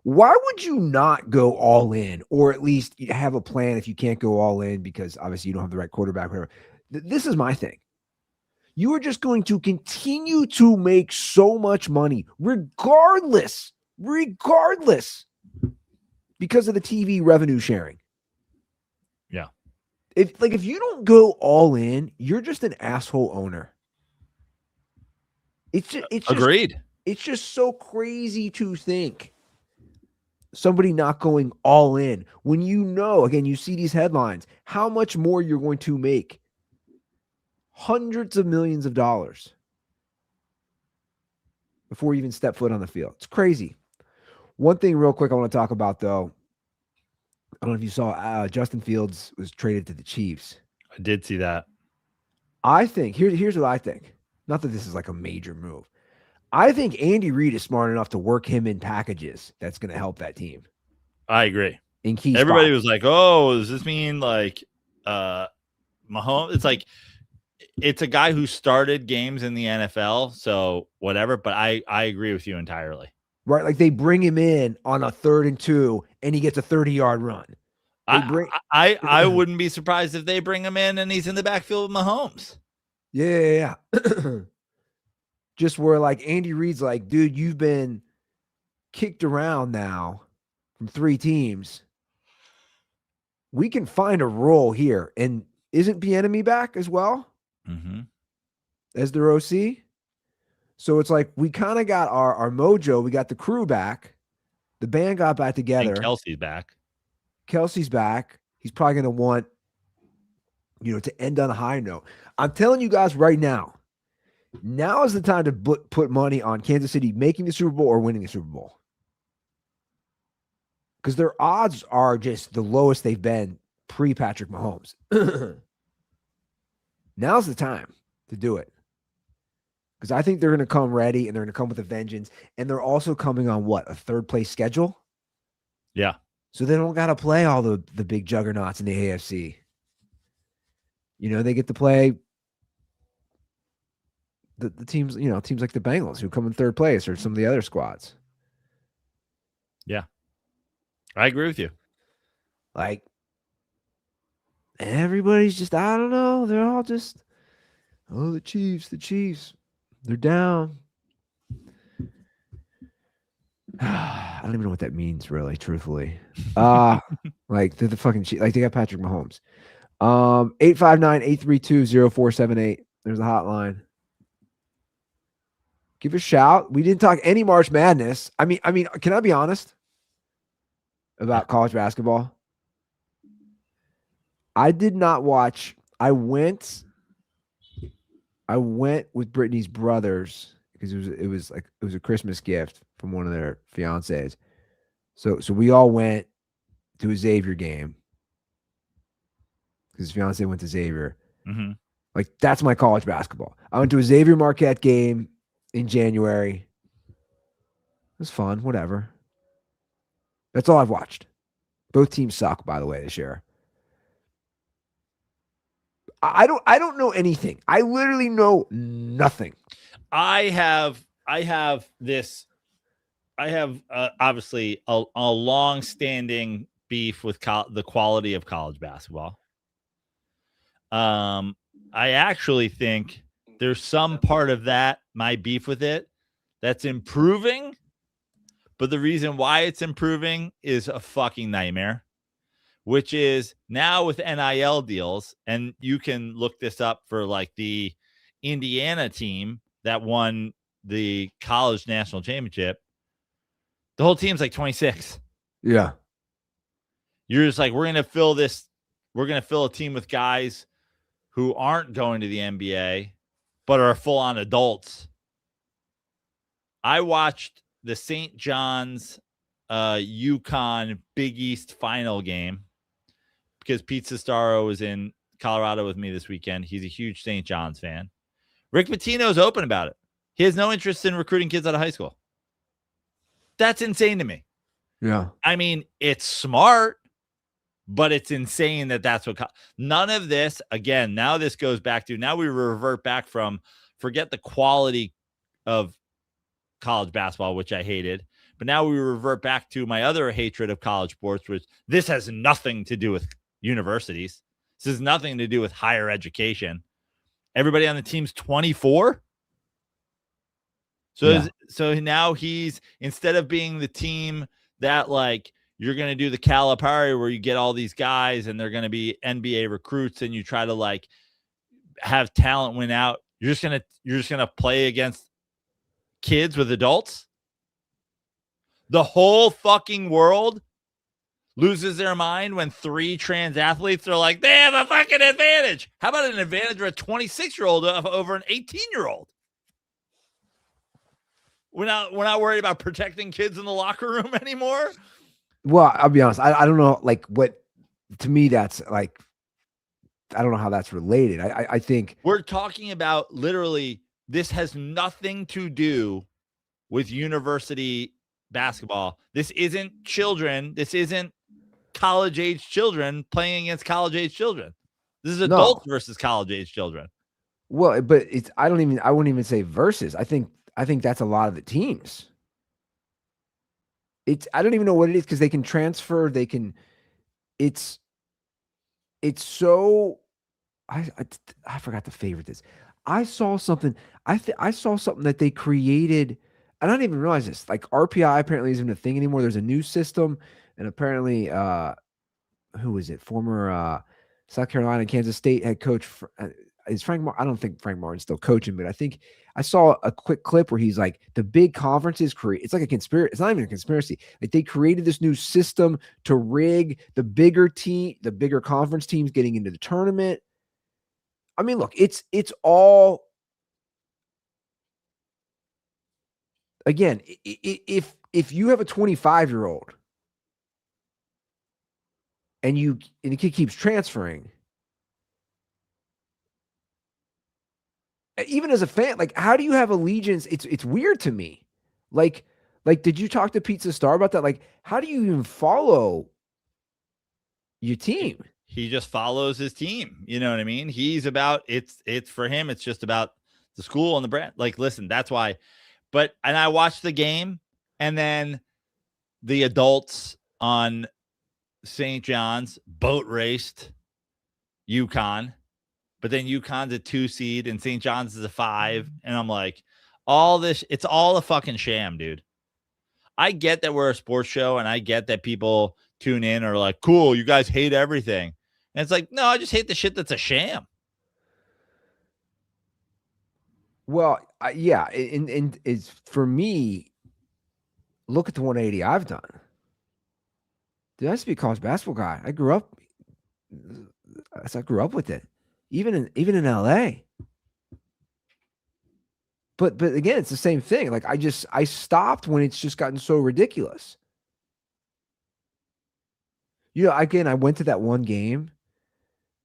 Why would you not go all in, or at least have a plan if you can't go all in because obviously you don't have the right quarterback, whatever? This is my thing. You are just going to continue to make so much money, regardless, because of the TV revenue sharing. Yeah. If you don't go all in, you're just an asshole owner. It's agreed. It's just so crazy to think somebody not going all in when again, you see these headlines, how much more you're going to make. Hundreds of millions of dollars before you even step foot on the field. It's crazy. One thing real quick I want to talk about, though. I don't know if you saw Justin Fields was traded to the Chiefs. I did see that. I think, here's what I think. Not that this is like a major move. I think Andy Reid is smart enough to work him in packages that's going to help that team. I agree. In key Everybody spots. was like, oh, does this mean like Mahomes? It's like, it's a guy who started games in the NFL, so whatever, but I agree with you entirely. Right, like they bring him in on a 3rd and 2, and he gets a 30-yard run. I wouldn't be surprised if they bring him in and he's in the backfield with Mahomes. Yeah. Just where like Andy Reid's like, dude, you've been kicked around now from 3 teams. We can find a role here. And isn't Bieniemy back as well? Mm-hmm. As their OC? So it's like we kind of got our mojo. We got the crew back. The band got back together. And Kelsey's back. Kelsey's back. He's probably going to want, to end on a high note. I'm telling you guys right now, now is the time to put money on Kansas City making the Super Bowl or winning the Super Bowl. Because their odds are just the lowest they've been pre-Patrick Mahomes. Now's the time to do it. Because I think they're going to come ready and they're going to come with a vengeance. And they're also coming on what? A 3rd place schedule? Yeah. So they don't got to play all the big juggernauts in the AFC. They get to play the teams, teams like the Bengals who come in 3rd place or some of the other squads. Yeah. I agree with you. Like, everybody's just, I don't know. They're all just, the Chiefs. They're down. I don't even know what that means, really, truthfully. Like, they're the fucking Chiefs. Like, they got Patrick Mahomes. 859-832-0478. There's a hotline. Give a shout. We didn't talk any March Madness. I mean, can I be honest about college basketball? I did not watch. I went with Brittany's brothers because it was a Christmas gift from one of their fiancés. So we all went to a Xavier game because his fiancé went to Xavier. Mm-hmm. Like, that's my college basketball. I went to a Xavier Marquette game in January. It was fun, whatever. That's all I've watched. Both teams suck, by the way, this year. I don't know anything. I literally know nothing. I have obviously a long-standing beef with the quality of college basketball. I actually think there's some part of that, my beef with it, that's improving, but the reason why it's improving is a fucking nightmare, which is now with NIL deals, and you can look this up for like the Indiana team that won the college national championship. The whole team's like 26. Yeah. You're just like, we're going to fill a team with guys who aren't going to the NBA, but are full-on adults. I watched the St. John's UConn Big East final game because Pete Sestaro was in Colorado with me this weekend. He's a huge St. John's fan. Rick Pitino's open about it. He has no interest in recruiting kids out of high school. That's insane to me. Yeah. I mean, it's smart, but it's insane that that's what none of this, again, now this goes back to, now we revert back from, forget the quality of college basketball, which I hated, but now we revert back to my other hatred of college sports, which this has nothing to do with universities. This has nothing to do with higher education. Everybody on the team's 24. So now he's, instead of being the team that like you're going to do the Calipari where you get all these guys and they're going to be NBA recruits and you try to like have talent win out, you're just going to play against kids with adults. The whole fucking world loses their mind when 3 trans athletes are like, they have a fucking advantage. How about an advantage for a 26-year-old over an 18-year-old? We're not worried about protecting kids in the locker room anymore. Well, I'll be honest. I don't know, like, what, to me, that's like, I don't know how that's related. I think we're talking about, literally, this has nothing to do with university basketball. This isn't children. This isn't college-age children playing against college-age children. This is adults versus college-age children. Well, but it's, I wouldn't even say versus. I think that's a lot of the teams. I don't even know what it is, because they can transfer. They can. It's so. I forgot to favorite this. I saw something. I saw something that they created. I don't even realize this. Like, RPI apparently isn't a thing anymore. There's a new system, and apparently, who is it? Former South Carolina and Kansas State head coach is Frank. I don't think Frank Martin's still coaching, but I think I saw a quick clip where he's like, the big conferences create. It's like a conspiracy. It's not even a conspiracy. Like, they created this new system to rig the bigger conference teams getting into the tournament. I mean, look, it's all, again, if you have a 25-year-old and the kid keeps transferring, even as a fan, like, how do you have allegiance? It's weird to me. Like, did you talk to Pizza Star about that? Like, how do you even follow your team? He just follows his team. You know what I mean? He's about, it's for him, it's just about the school and the brand. Like, listen, that's why. And I watched the game, and then the adults on St. John's boat raced UConn, but then UConn's a 2 seed and St. John's is a 5. And I'm like, all this, it's all a fucking sham, dude. I get that we're a sports show, and I get that people tune in or like, cool, you guys hate everything. And it's like, no, I just hate the shit that's a sham. Well, yeah, and it's, for me, look at the 180 I've done. Dude, I used to be a college basketball guy. I grew up with it, even in LA. But again, it's the same thing. Like, I stopped when it's just gotten so ridiculous. You know, again, I went to that one game,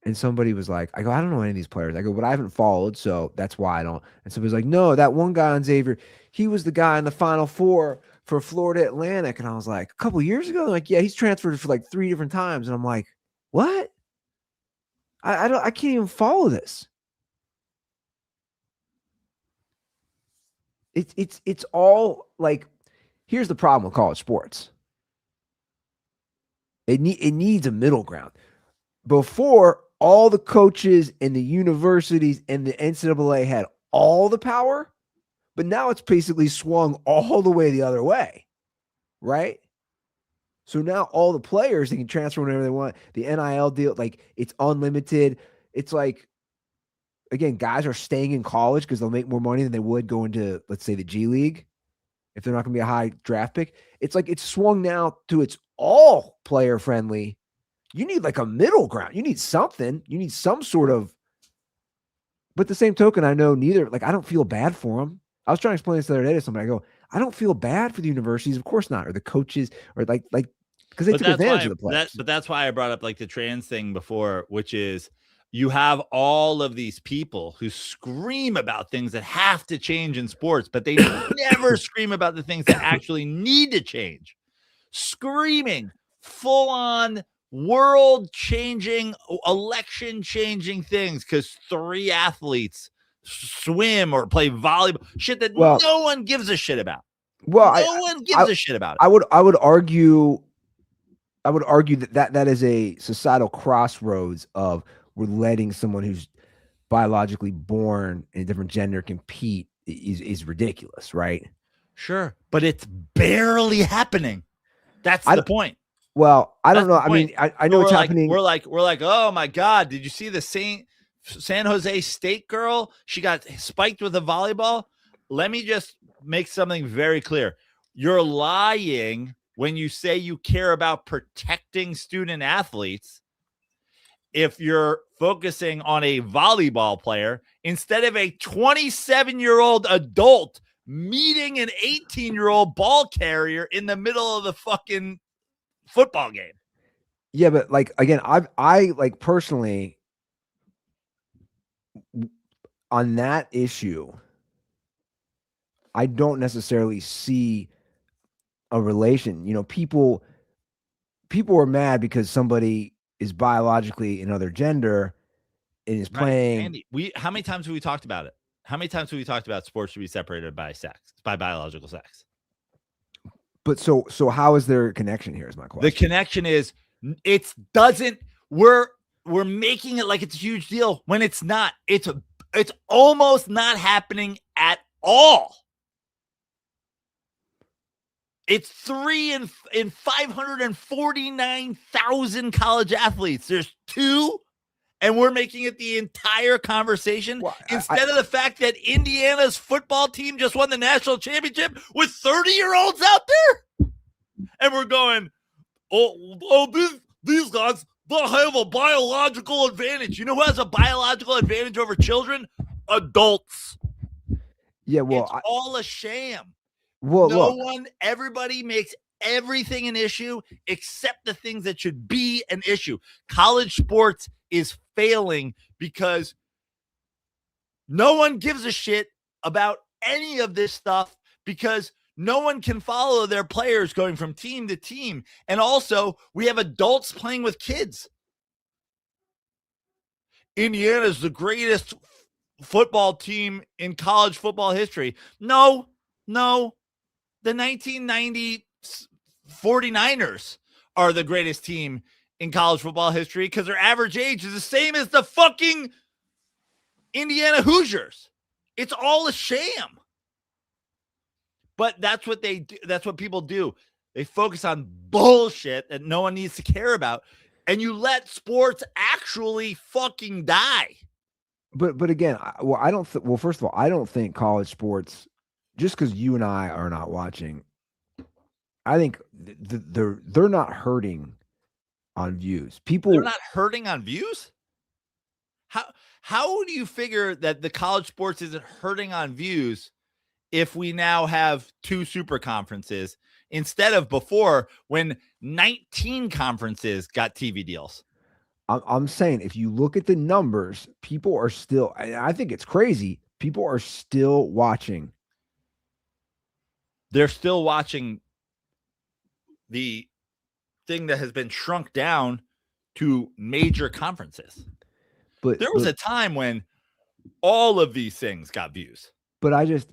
and somebody was like, I go, I don't know any of these players. I go, but I haven't followed, so that's why I don't. And somebody's like, no, that one guy on Xavier, he was the guy in the Final Four for Florida Atlantic. And I was like, a couple of years ago? They're like, yeah, he's transferred for like 3 different times. And I'm like, what? I can't even follow this. It's all like, here's the problem with college sports. It needs a middle ground. Before, all the coaches and the universities and the NCAA had all the power, but now it's basically swung all the way the other way, right? So now all the players, they can transfer whenever they want. The NIL deal, like, it's unlimited. It's like, again, guys are staying in college because they'll make more money than they would go into, let's say, the G League if they're not going to be a high draft pick. It's like it's swung now to it's all player friendly. You need like a middle ground. You need something. You need some sort of. But the same token, I know neither. Like, I don't feel bad for them. I was trying to explain this the other day to somebody. I go, I don't feel bad for the universities, of course not, or the coaches, or like because they took advantage of the players. But that's why I brought up like the trans thing before, which is you have all of these people who scream about things that have to change in sports, but they never scream about the things that actually need to change. Screaming full on world changing, election changing things because 3 athletes swim or play volleyball, shit that no one gives a shit about. Well, no one gives a shit about it. I would argue that is a societal crossroads of we're letting someone who's biologically born in a different gender compete is ridiculous, right? Sure, but it's barely happening. That's the point. Well, I don't know. I mean, I know it's happening. We're like, oh my God, did you see the San Jose State girl? She got spiked with a volleyball. Let me just make something very clear. You're lying when you say you care about protecting student athletes if you're focusing on a volleyball player instead of a 27-year-old adult meeting an 18-year-old ball carrier in the middle of the fucking football game. Yeah, but like, again, I like personally on that issue, I don't necessarily see a relation. You know, people are mad because somebody is biologically another gender and is playing. Andy, how many times have we talked about it? How many times have we talked about sports should be separated by sex, by biological sex? But so how is there a connection here is my question. The connection is it doesn't, we're making it like it's a huge deal when it's not. It's almost not happening at all. It's 3 in 549,000 college athletes. There's 2, and we're making it the entire conversation instead of the fact that Indiana's football team just won the national championship with 30-year-olds out there. And we're going, these guys, they'll have a biological advantage. You know who has a biological advantage over children? Adults. Yeah, well, it's all a sham. Well, everybody makes everything an issue except the things that should be an issue. College sports is failing because no one gives a shit about any of this stuff because no one can follow their players going from team to team. And also, we have adults playing with kids. Indiana's the greatest football team in college football history. No. The 1990 49ers are the greatest team in college football history because their average age is the same as the fucking Indiana Hoosiers. It's all a sham. But that's what they do. That's what people do. They focus on bullshit that no one needs to care about. And you let sports actually fucking die. But again, first of all, I don't think college sports, just because you and I are not watching, I think they're not hurting on views. They're not hurting on views? How do you figure that the college sports isn't hurting on views if we now have 2 super conferences instead of before when 19 conferences got TV deals? I'm saying if you look at the numbers, people are still, I think it's crazy. People are still watching. They're still watching the thing that has been shrunk down to major conferences. But There was a time when all of these things got views. I just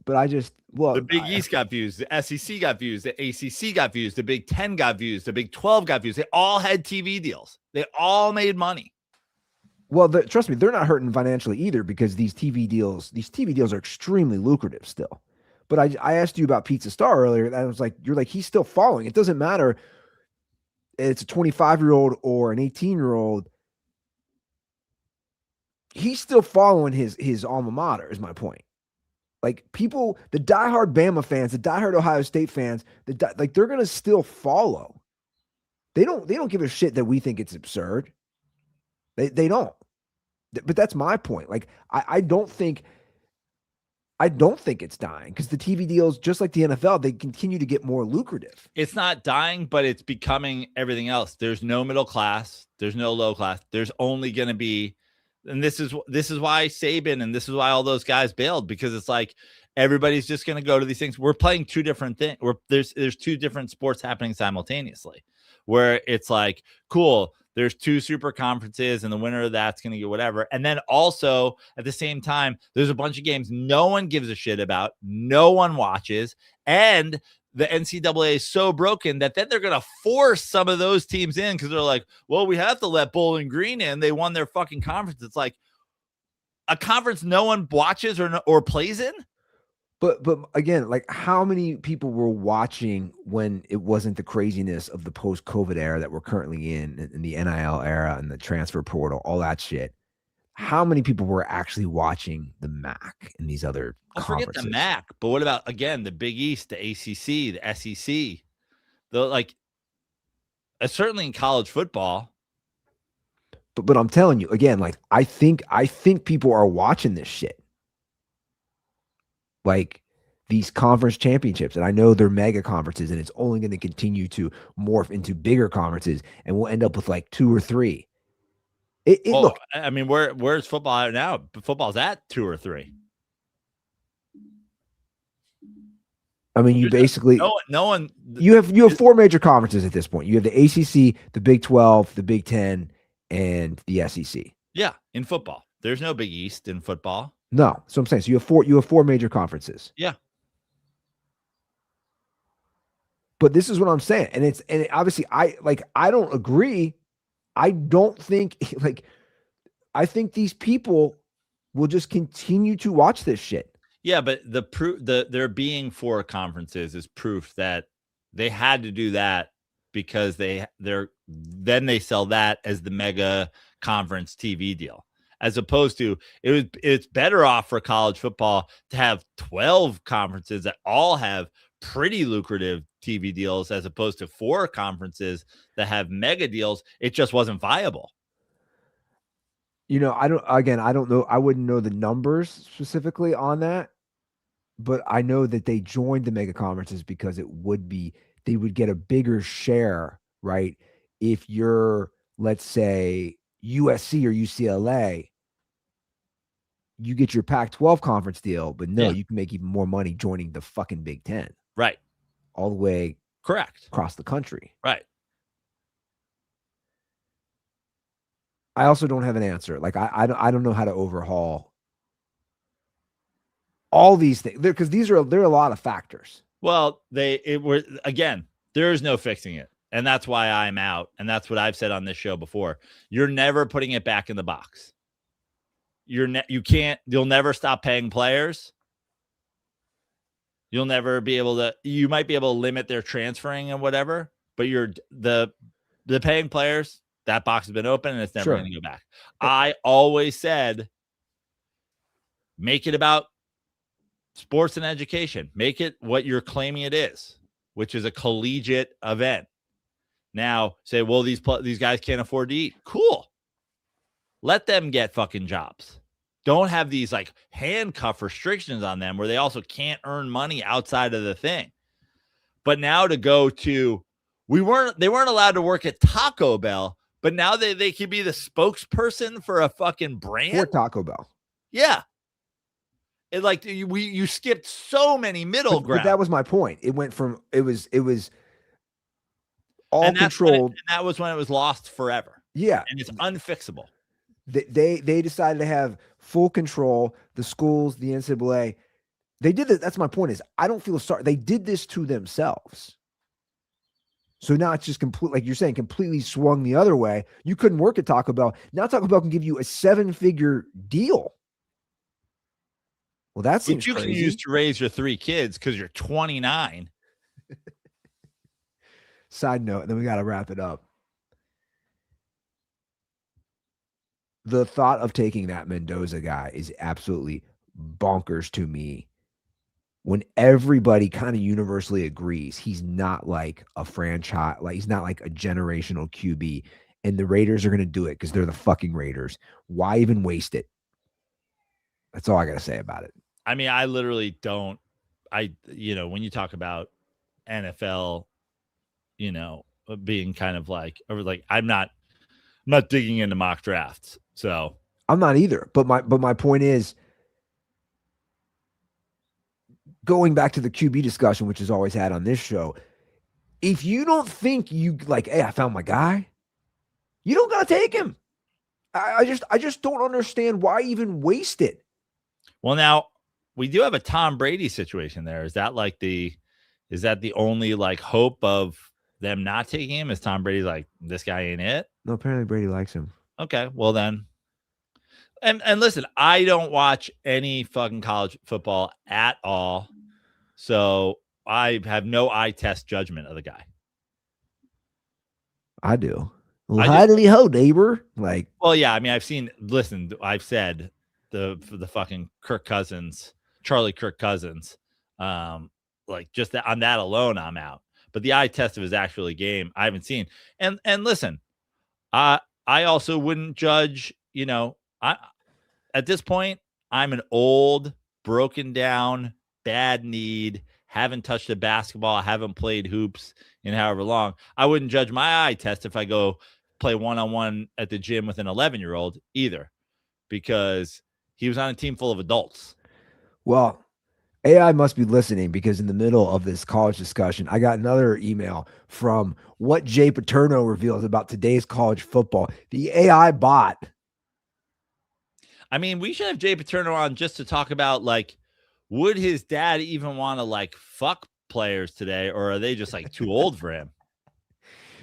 well, The Big East got views, the SEC got views, the ACC got views, the Big 10 got views, the Big 12 got views. They all had TV deals. They all made money. well, trust me, they're not hurting financially either because these TV deals are extremely lucrative still. But I asked you about Pizza Star earlier, and I was like, you're like, he's still following. It doesn't matter. It's a 25-year-old or an 18-year-old. He's still following his alma mater, is my point. Like people, the diehard Bama fans, the diehard Ohio State fans, they're gonna still follow. They don't give a shit that we think it's absurd. They don't. But that's my point. Like I don't think it's dying because the TV deals, just like the NFL, they continue to get more lucrative. It's not dying, but it's becoming everything else. There's no middle class. There's no low class. There's only going to be, and this is why Saban and this is why all those guys bailed, because it's like everybody's just going to go to these things. We're playing two different things. There's two different sports happening simultaneously, where it's like, cool, there's two super conferences and the winner of that's going to get whatever. And then also at the same time, there's a bunch of games no one gives a shit about, no one watches, and the NCAA is so broken that then they're going to force some of those teams in because they're like, well, we have to let Bowling Green in. They won their fucking conference. It's like a conference no one watches or plays in. But again, like how many people were watching when it wasn't the craziness of the post-COVID era that we're currently in the NIL era and the transfer portal, all that shit. How many people were actually watching the MAC and these other conferences? Forget the MAC, but what about, again, the Big East, the ACC, the SEC? Certainly in college football. But I'm telling you, again, like I think people are watching this shit. Like these conference championships, and I know they're mega conferences, and it's only going to continue to morph into bigger conferences, and we'll end up with like 2 or 3. Look, I mean, where's football at now? Football's at 2 or 3. I mean, you basically no one. You have 4 major conferences at this point. You have the ACC, the Big 12, the Big 10, and the SEC. Yeah, in football, there's no Big East in football. No, so I'm saying, so you have 4 major conferences. Yeah. But this is what I'm saying, and obviously I don't agree. I don't think I think these people will just continue to watch this shit. Yeah, but there being 4 conferences is proof that they had to do that because then they sell that as the mega conference TV deal. As opposed to it's better off for college football to have 12 conferences that all have pretty lucrative TV deals as opposed to 4 conferences that have mega deals. It just wasn't viable. I don't know. I wouldn't know the numbers specifically on that, but I know that they joined the mega conferences because they would get a bigger share, right? If you're, let's say, USC or UCLA, you get your Pac-12 conference deal, but you can make even more money joining the fucking Big 10. Right. All the way correct across the country. Right. I also don't have an answer. Like I don't know how to overhaul all these things because there are a lot of factors. Well, there is no fixing it. And that's why I'm out. And that's what I've said on this show before. You're never putting it back in the box. You'll never stop paying players. You'll never be able to, you might be able to limit their transferring and whatever, but the paying players, that box has been open and it's never going to go back. I always said, make it about sports and education. Make it what you're claiming it is, which is a collegiate event. Now say, well, these guys can't afford to eat. Cool. Let them get fucking jobs. Don't have these like handcuff restrictions on them where they also can't earn money outside of the thing. But now to go to, they weren't allowed to work at Taco Bell, but now they can be the spokesperson for a fucking brand for Taco Bell. Yeah. You skipped so many middle ground. But that was my point. It went from, it was all controlled. And that was when it was lost forever. Yeah. And it's unfixable. They decided to have full control. The schools, the NCAA, they did this. That's my point. Is I don't feel sorry. They did this to themselves. So now it's just complete, like you're saying, completely swung the other way. You couldn't work at Taco Bell. Now Taco Bell can give you a 7-figure deal. Well, that seems Which you crazy. can use to raise your 3 kids because you're 29. Side note, and then we got to wrap it up. The thought of taking that Mendoza guy is absolutely bonkers to me. When everybody kind of universally agrees he's not like a franchise, like he's not like a generational QB, and the Raiders are going to do it because they're the fucking Raiders. Why even waste it? That's all I got to say about it. I mean, I literally don't. When you talk about NFL, being kind of like I'm not digging into mock drafts. So I'm not either. But my point is, going back to the QB discussion, which is always had on this show, if you don't think you like, hey, I found my guy, you don't gotta take him. I just don't understand why even waste it. Well, now we do have a Tom Brady situation there. Is that the only like hope of them not taking him? Is Tom Brady's like, this guy ain't it? No, apparently Brady likes him. Okay, well then. And listen, I don't watch any fucking college football at all. So I have no eye test judgment of the guy. I do. Well, highly ho, neighbor. Like, well, yeah. I mean, I've said the fucking Charlie Kirk Cousins. Like just that, on that alone, I'm out. But the eye test of his actual game, I haven't seen. And listen, I also wouldn't judge. At this point, I'm an old, broken down, bad need, haven't touched a basketball, haven't played hoops in however long. I wouldn't judge my eye test if I go play one-on-one at the gym with an 11-year-old either, because he was on a team full of adults. Well, AI must be listening, because in the middle of this college discussion, I got another email from what Jay Paterno reveals about today's college football. The AI bot. I mean, we should have Jay Paterno on just to talk about, like, would his dad even want to, like, fuck players today, or are they just, like, too old for him?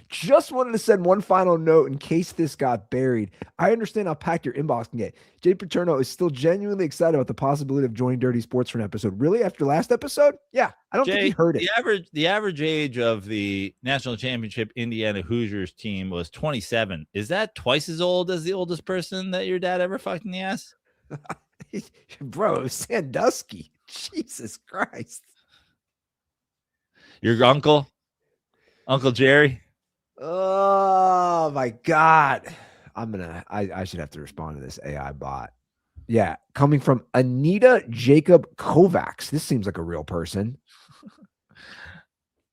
Just wanted to send one final note in case this got buried. I understand how packed your inbox can get. Jay Paterno is still genuinely excited about the possibility of joining Dirty Sports for an episode. Really? After last episode? Yeah, I don't think he heard it. The average age of the national championship Indiana Hoosiers team was 27. Is that twice as old as the oldest person that your dad ever fucked in the ass? Bro, it was Sandusky. Jesus Christ. Your uncle Jerry? Oh my God. I should have to respond to this AI bot. Yeah. Coming from Anita Jacob Kovacs. This seems like a real person.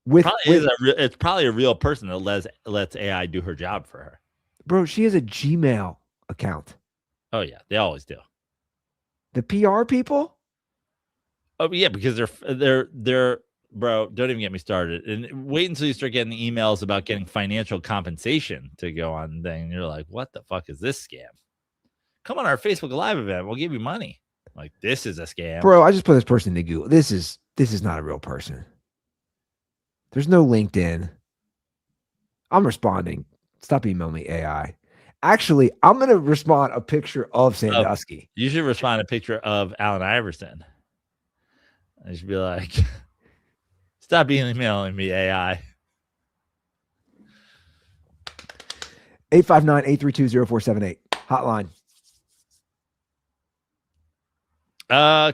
It's probably a real person that lets AI do her job for her. Bro, she has a Gmail account. Oh yeah, they always do. The PR people? Oh yeah, because they're bro, don't even get me started. And wait until you start getting emails about getting financial compensation to go on thing. And you're like, what the fuck is this scam? Come on our Facebook Live event. We'll give you money. Like, this is a scam. Bro, I just put this person in Google. This is not a real person. There's no LinkedIn. I'm responding. Stop emailing me, AI. Actually, I'm going to respond a picture of Sandusky. You should respond a picture of Allen Iverson. I should be like, stop emailing me, AI. 859-832-0478. Hotline.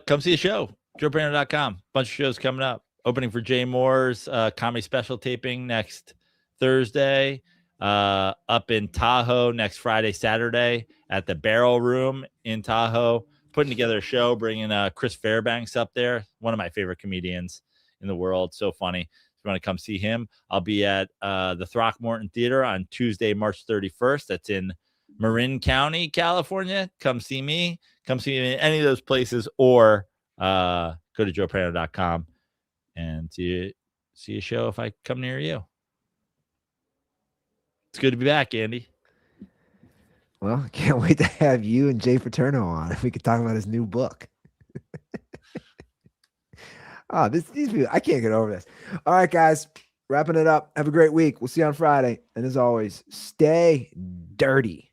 Come see a show. JoeBrandon.com. Bunch of shows coming up. Opening for Jay Moore's comedy special taping next Thursday. Up in Tahoe next Friday, Saturday at the Barrel Room in Tahoe. Putting together a show, bringing Chris Fairbanks up there. One of my favorite comedians in the world. So funny. If you want to come see him, I'll be at the Throckmorton Theater on Tuesday, March 31st. That's in Marin County, California. Come see me. Come see me in any of those places, or go to joeprano.com and see a show if I come near you. It's good to be back, Andy. Well, I can't wait to have you and Jay Paterno on if we could talk about his new book. These people, I can't get over this. All right, guys, wrapping it up. Have a great week. We'll see you on Friday. And as always, stay dirty.